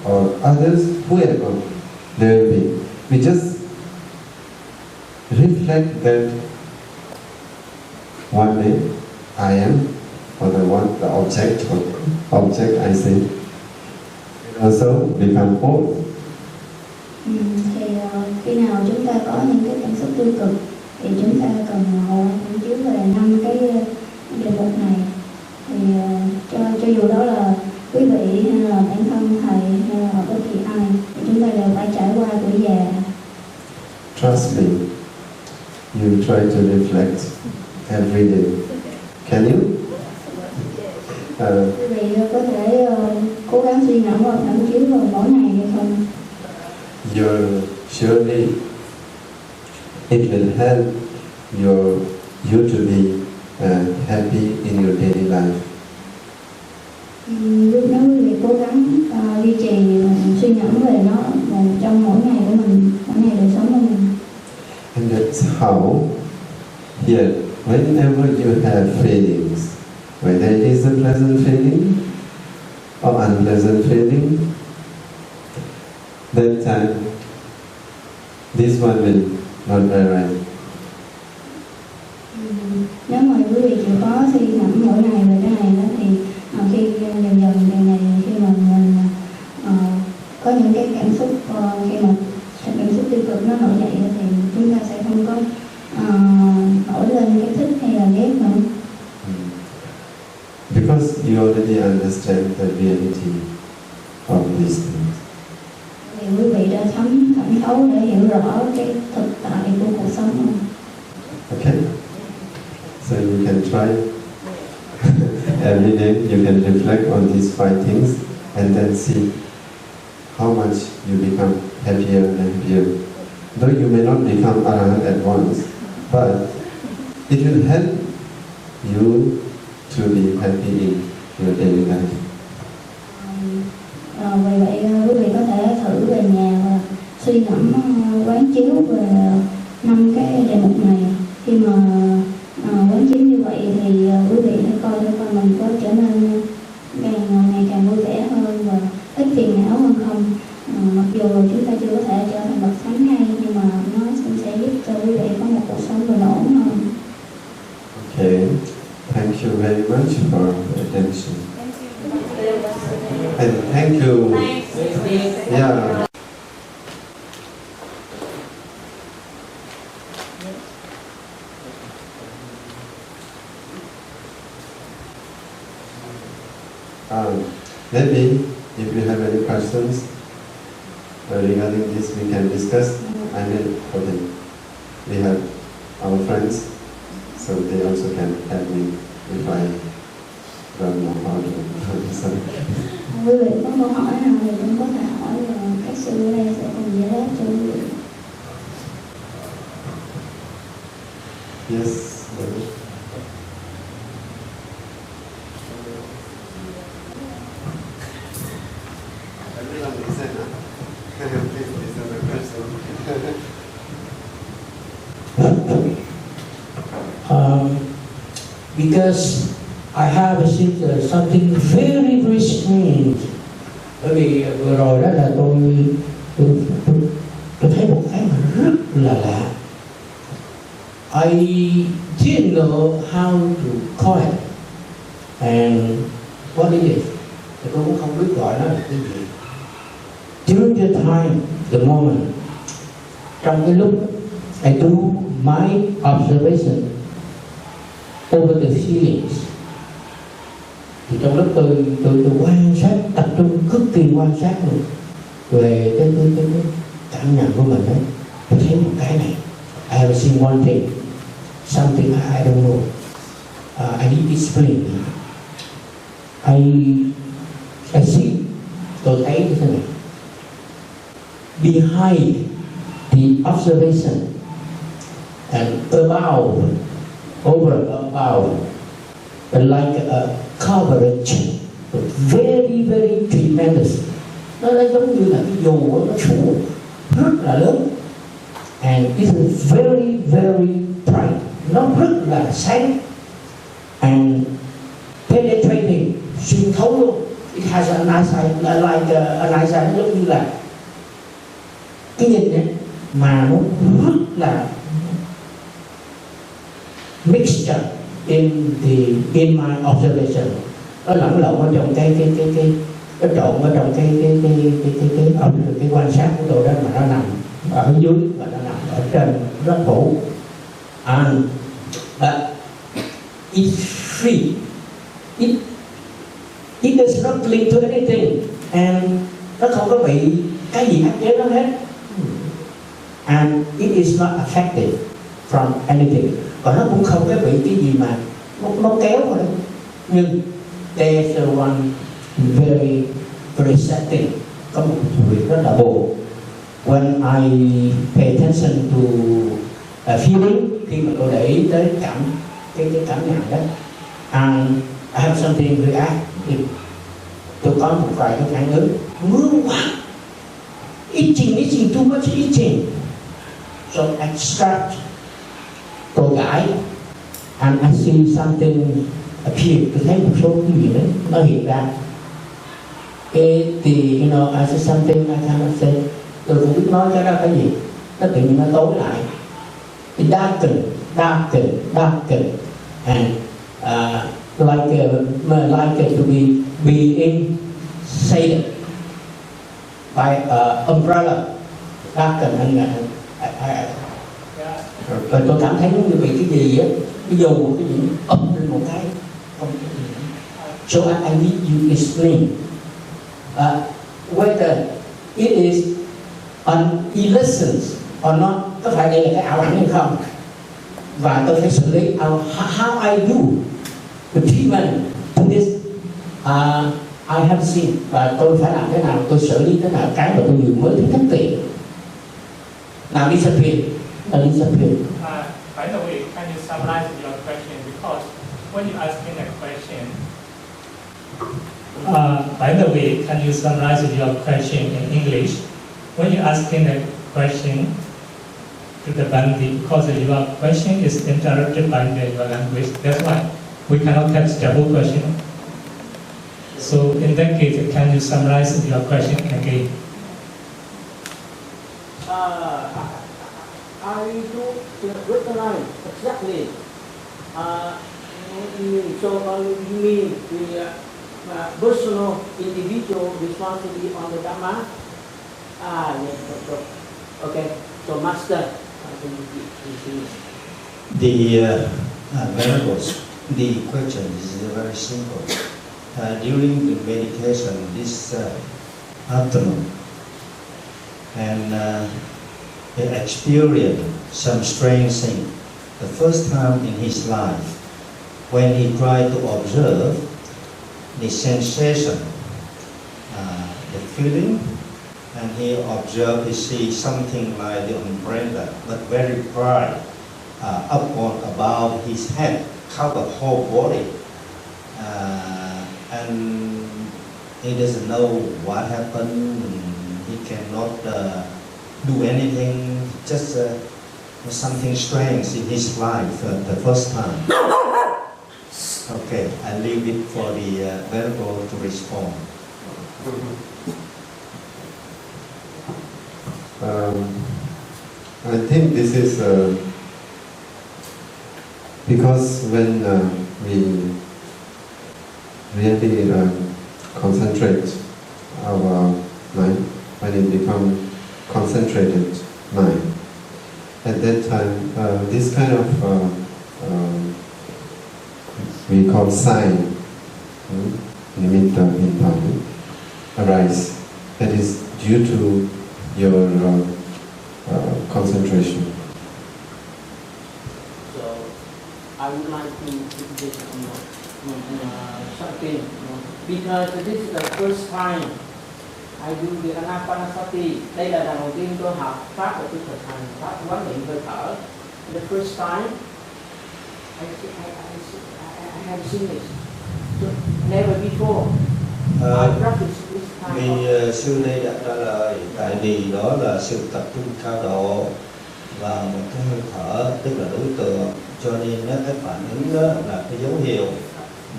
or others, whoever there will be, we just reflect that one day I am, or the object I say, will also become whole. Thì khi nào chúng ta có những cái cảm xúc tiêu cực thì chúng ta cần ngồi phản chiếu về 5 cái đề mục này. Thì cho dù đó là quý vị hay là bản thân thầy hay là bất kỳ ai, thì chúng ta đều phải trải qua tuổi già. Trust me, you try to reflect every day. Can you? Quý vị có thể cố gắng suy ngẫm và phản chiếu vào mỗi ngày hay không? Surely it will help you to be happy in your daily life. Lúc đó quý vị cố gắng duy trì suy ngẫm về nó trong mỗi ngày của mình, mỗi ngày đời sống của mình. And that's how here, whenever you have feelings, whether it is a pleasant feeling or unpleasant feeling, that time this one will not arise. Nếu mà quý vị chịu khó suy ngẫm mỗi ngày về cái này đó, thì khi dần dần ngày khi mà mình có những cái cảm xúc khi mà cảm xúc tiêu cực nó nổi dậy thì chúng ta sẽ không có nổi lên cái thích hay là ghét nữa. Because you already understand the reality of these things. Thì quý vị đã thẩm thấu để hiểu rõ cái thực tại của cuộc sống rồi. Okay? So you can try every day, you can reflect on these 5 things and then see how much you become happier and happier. Though you may not become arahant at once, but it will help you to be happy in your daily life. Vì vậy quý vị có thể thử về nhà và suy ngẫm quán chiếu về 5 cái đề mục này. Khi mà quán chiếu như vậy thì quý vị hãy coi coi mình có trở nên ngày càng vui vẻ hơn và ít phiền não hơn không. Mặc dù chúng ta chưa có thể trở thành bậc thánh hay, nhưng mà nó cũng sẽ giúp cho quý vị có một cuộc sống bình ổn hơn. Okay, thank you very much for the attention. And thank you. Yeah. Maybe if you have any questions regarding this, we can discuss. Okay, we have our friends, so they also can help me. if I don't know how to answer. Quý vị có câu hỏi nào thì cũng có thể hỏi, và các sư ở đây sẽ cùng giải đáp cho quý vị. Yes. Everyone listen, huh? Please listen the question. Because I have seen something very very strange. Bởi vì vừa rồi đó là tôi thấy một cái mà rất là lạ. I didn't know how to call it and what it is. Thì tôi cũng không biết gọi nó là cái gì. During the time, the moment, trong cái lúc I do my observation over the feelings, thì trong lúc tôi quan sát, tập trung cực kỳ quan sát luôn về cái cảm nhận của mình ấy, tôi thấy một cái này. I have seen one thing, something I don't know. I need to explain. I see, tôi thấy như thế này. Behind the observation and above, like a coverage, very very tremendous. Nó giống như là cái dù nó phủ rất là lớn, and it is very very bright. Nó rất là sáng and penetrating, xuyên thấu luôn. It has a nice eye, like a nice eye, giống như là cái nhìn ấy, mà nó rất là mixture in my observation. Nó lẫn lộn ở trong cái nó trộn ở trong cái quan sát của tôi đó, mà nó nằm ở dưới và nó nằm ở trên, rất phủ. And it's free. It does not link to anything, and nó không có bị cái gì áp chế nó hết. And it is not affected from anything. Và nó cũng không có bị cái gì mà nó kéo vào đấy. Nhưng there's one very very sad thing. Có một việc rất là buồn. When I pay attention to feeling, khi mà tôi để ý tới cái cảm nhận đó, and I have something react, tôi có một vài cái phản ứng ngứa quá, itching, too much itching. So I start, tôi gãi, and I see something appear. Tôi thấy một số cái gì đấy nó hiện ra. Thì you know, I see something I cannot say. Tôi không biết nói cái đó cái gì. Nó tự nhiên nó tối lại. It darken, and like to be being shaded by umbrella. Darken, rồi tôi cảm thấy giống như bị cái gì á, cái dù một cái gì ấp lên một cái, không cái gì nữa. So I need you explain whether it is an illusion or not. Có phải đây là cái ảo ảnh hay không? Và tôi phải xử lý how I do the treatment to this. I have seen, và tôi phải làm thế nào, tôi xử lý thế nào cái mà tôi vừa mới thấy thất tiền. Now disappear. By the way, can you summarize your question? Because when you asking a question, by the way, can you summarize your question in English? When you asking a question to the Bandi, because your question is interrupted by your language, that's why we cannot catch the whole question. So in that case, can you summarize your question again? I do recognize exactly. So you mean the personal, individual responsibility on the Dhamma? Yes, okay. So Master, the miracles. The question is very simple. During the meditation this afternoon, and he experienced some strange thing. The first time in his life, when he tried to observe the sensation, the feeling, and he observed, he see something like the umbrella, but very bright, up on above his head, cover whole body, and he doesn't know what happened. He cannot do anything. Just something strange in his life the first time. Okay, I leave it for the Venerable to respond. I think this is because when we really concentrate our mind, when it becomes concentrated mind, at that time this kind of we call sign, nimitta in Pali, arise. That is due to your concentration. So I would like to put this something, because this is the first time I do the Anapanasati. Đây là lần đầu tiên tôi học pháp và tôi thực hành pháp quán niệm hơi thở. The first time I have seen this. So, never before. I practiced this time. Vì sư đây đã trả lời, tại vì đó là sự tập trung cao độ và một cái hơi thở, tức là đối tượng, cho nên cái phản ứng đó là cái dấu hiệu,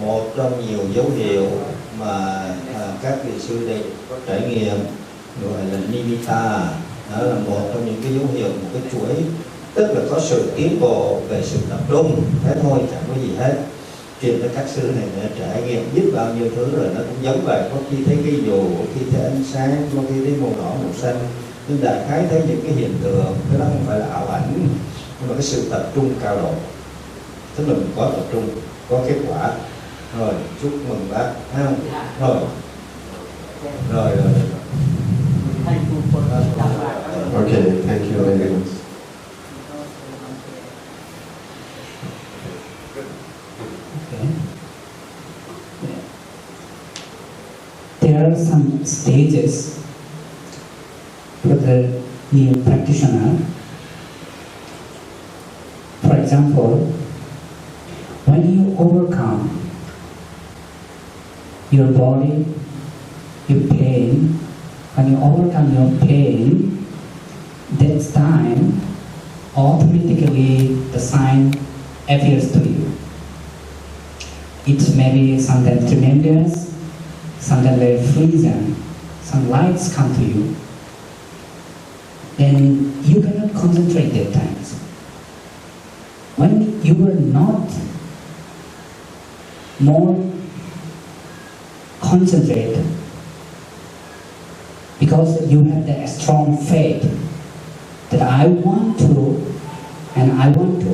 một trong nhiều dấu hiệu mà các vị sư đây có trải nghiệm, gọi là nimitta. Đó là một trong những cái dấu hiệu, một cái chuỗi, tức là có sự tiến bộ về sự tập trung. Thế thôi, chẳng có gì hết. Chuyện với các sư này đã trải nghiệm biết bao nhiêu thứ rồi, nó cũng giống vậy. Có khi thấy cái dù, có khi thấy ánh sáng, có khi thấy màu đỏ, màu xanh. Nhưng đại khái thấy những cái hiện tượng, cái đó không phải là ảo ảnh, nhưng mà cái sự tập trung cao độ. Tức là mình có tập trung, có kết quả. Rồi, chúc mừng bác. Thấy không? Rồi. Okay, thank you very much. There are some stages for the new practitioner. For example, when you overcome your body, your pain, when you overcome your pain, that time automatically the sign appears to you. It may be sometimes tremendous, sometimes very freezing, some lights come to you. Then you cannot concentrate at times. When you are not more concentrated, because you have that strong faith that I want to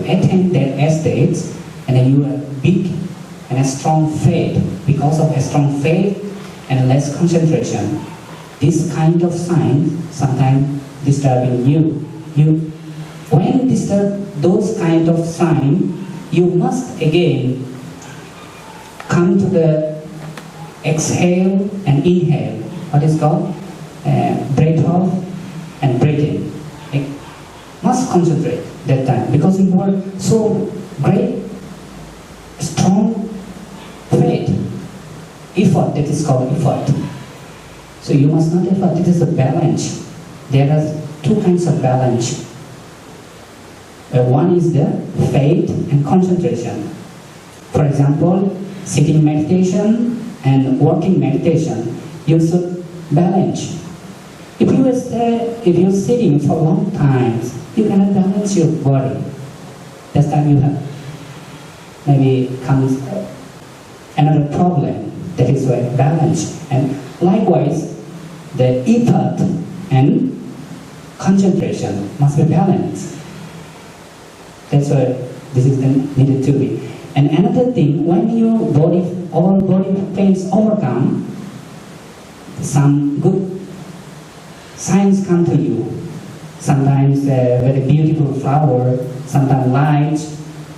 attain that state, and then you are big and a strong faith. Because of a strong faith and less concentration, this kind of sign sometimes disturbing you. When disturb those kind of sign, you must again come to the exhale and inhale. What is called? Breath off and breathe in. It must concentrate that time because you are so great, strong faith. Effort, that is called effort. So you must not effort, it is a balance. There are two kinds of balance. One is the faith and concentration. For example, sitting meditation and walking meditation, you should balance. If you're sitting for a long time, you cannot balance your body. That time you have maybe comes another problem. That is why balance. And likewise, the effort and concentration must be balanced. That's why this is needed to be. And another thing, when your all body pains overcome, some good signs come to you. Sometimes a very beautiful flower, sometimes light,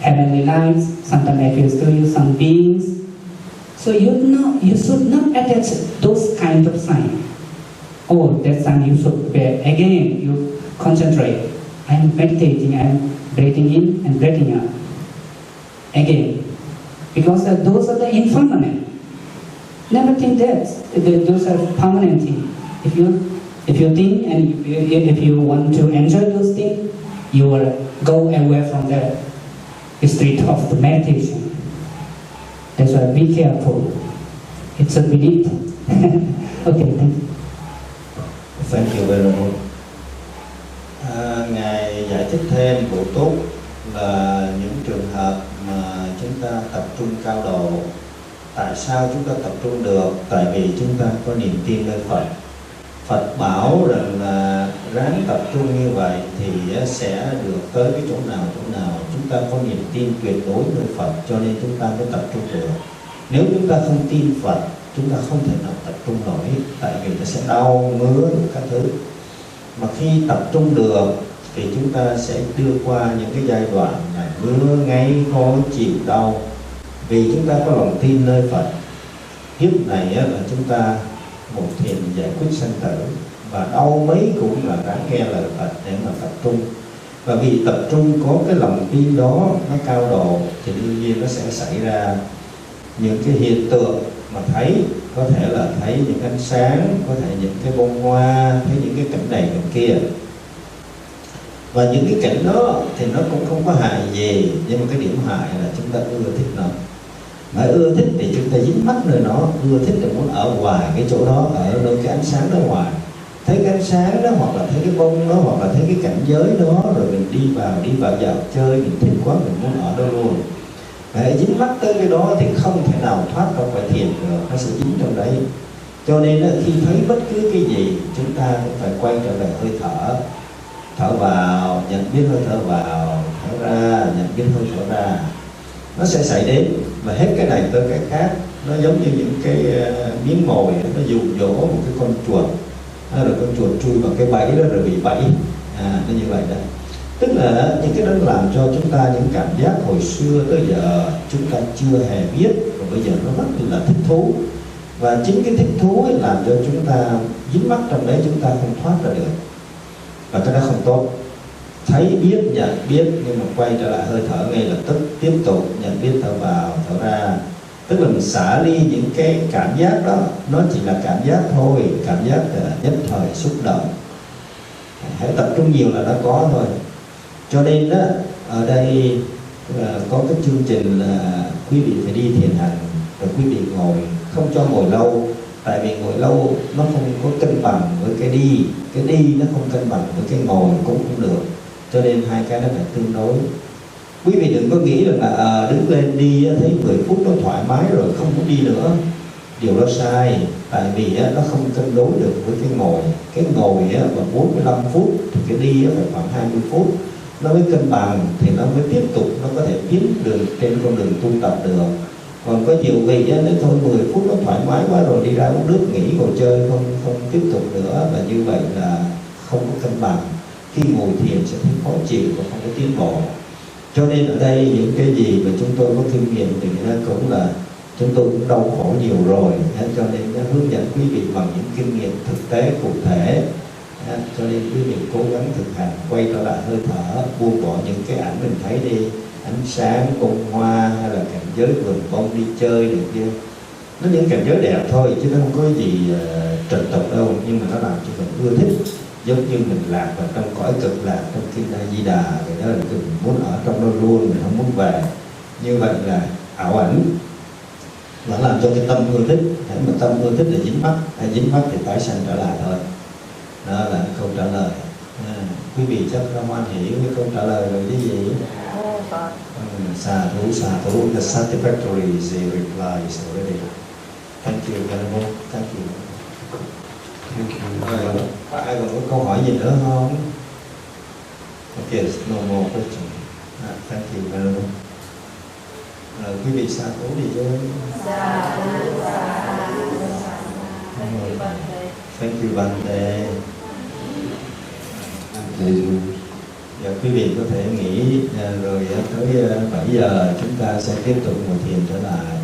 heavenly lives. Sometimes appears to you some beings. So you should not attach those kind of signs. Oh, that sign you should bear. Again, you concentrate. I am meditating. I am breathing in and breathing out. Again, because those are the impermanent. Never think that those are permanent things. If you think and if you want to enjoy those things, you will go away from the state of the meditation. That's why be careful. It's a belief. Okay, thank you. Thank you very much. Ngài giải thích thêm bổ túc là những trường hợp mà chúng ta tập trung cao độ. Tại sao chúng ta tập trung được? Tại vì chúng ta có niềm tin nơi Phật. Phật bảo rằng là ráng tập trung như vậy thì sẽ được tới cái chỗ nào. Chúng ta có niềm tin tuyệt đối nơi Phật, cho nên chúng ta mới tập trung được. Nếu chúng ta không tin Phật, chúng ta không thể nào tập trung nổi, tại vì nó sẽ đau, ngứa các thứ. Mà khi tập trung được thì chúng ta sẽ đưa qua những cái giai đoạn là ngứa ngáy, khó chịu, đau. Vì chúng ta có lòng tin nơi Phật. Kiếp này là chúng ta một thiền giải quyết sanh tử, và đau mấy cũng là ráng nghe lời Phật để mà tập trung. Và vì tập trung có cái lòng tin đó nó cao độ thì đương nhiên nó sẽ xảy ra những cái hiện tượng mà thấy, có thể là thấy những ánh sáng, có thể những cái bông hoa, thấy những cái cảnh này cảnh kia. Và những cái cảnh đó thì nó cũng không có hại gì, nhưng mà cái điểm hại là chúng ta ưa thích nó. Mà ưa thích thì chúng ta dính mắc nơi nó, ưa thích thì muốn ở ngoài cái chỗ đó, ở nơi cái ánh sáng đó ngoài. Thấy cái ánh sáng đó, hoặc là thấy cái bông đó, hoặc là thấy cái cảnh giới đó, rồi mình đi vào dạo chơi, mình thích quá, mình muốn ở đó luôn. Hãy dính mắc tới cái đó thì không thể nào thoát ra khỏi thiền được, nó sẽ dính trong đấy. Cho nên khi thấy bất cứ cái gì, chúng ta cũng phải quay trở về hơi thở. Thở vào, nhận biết hơi thở vào, thở ra, nhận biết hơi thở ra. Nó sẽ xảy đến, và hết cái này tới cái khác. Nó giống như những cái miếng mồi, nó dụ dỗ một cái con chuột, rồi con chuột chui vào cái bẫy đó rồi bị bẫy. Nó như vậy đó. Tức là những cái đó làm cho chúng ta những cảm giác hồi xưa tới giờ chúng ta chưa hề biết, và bây giờ nó rất là thích thú. Và chính cái thích thú ấy làm cho chúng ta dính mắc trong đấy, chúng ta không thoát ra được. Và cái đó không tốt. Thấy biết, nhận biết, nhưng mà quay trở lại hơi thở ngay lập tức, tiếp tục nhận biết thở vào, thở ra. Tức là mình xả ly những cái cảm giác đó, nó chỉ là cảm giác thôi, cảm giác là nhất thời xúc động. Hãy tập trung nhiều là nó có thôi. Cho nên đó, ở đây có cái chương trình là quý vị phải đi thiền hành, rồi quý vị ngồi, không cho ngồi lâu. Tại vì ngồi lâu nó không có cân bằng với cái đi nó không cân bằng với cái ngồi cũng không được. Cho nên hai cái nó phải tương đối. Quý vị đừng có nghĩ là đứng lên đi thấy 10 phút nó thoải mái rồi không muốn đi nữa. Điều đó sai, tại vì nó không cân đối được với cái ngồi. Cái ngồi mà 45 phút thì cái đi phải khoảng 20 phút. Nó mới cân bằng thì nó mới tiếp tục, nó có thể tiến đường trên con đường tu tập được. Còn có nhiều vị nếu thôi 10 phút nó thoải mái quá rồi đi ra uống nước nghỉ ngồi chơi, không tiếp tục nữa, và như vậy là không có cân bằng. Khi ngồi thiền sẽ thấy khó chịu và không có tiến bộ. Cho nên ở đây những cái gì mà chúng tôi có kinh nghiệm thì cũng là chúng tôi cũng đau khổ nhiều rồi, cho nên hướng dẫn quý vị bằng những kinh nghiệm thực tế cụ thể. Cho nên quý vị cố gắng thực hành, quay trở lại hơi thở, buông bỏ những cái ảnh mình thấy đi, ánh sáng, bông hoa hay là cảnh giới vườn bông đi chơi này kia. Nó những cảnh giới đẹp thôi chứ nó không có gì trật tục đâu, nhưng mà nó làm cho mình ưa thích. Giống như mình lạc vào trong cõi cực lạc trong kinh A Di Đà, vậy đó là mình muốn ở trong đó luôn, mình không muốn về. Như vậy là ảo ảnh. Nó làm cho cái tâm ưa thích. Hãy mà tâm ưa thích là dính mắc thì tái sanh trở lại thôi. Đó là câu trả lời. Quý vị chắc đã hoan hỷ với câu trả lời rồi chứ gì? Xà thú. The satisfactory replies already. Thank you, Venerable. Thank you. Có ai còn có câu hỏi gì nữa không? Okay, no more question. Thank you, Venerable. Quý vị xà thú đi chứ? Thank you, Bante. Thank you. Dạ, quý vị có thể nghỉ rồi tới 7 giờ chúng ta sẽ tiếp tục ngồi thiền trở lại.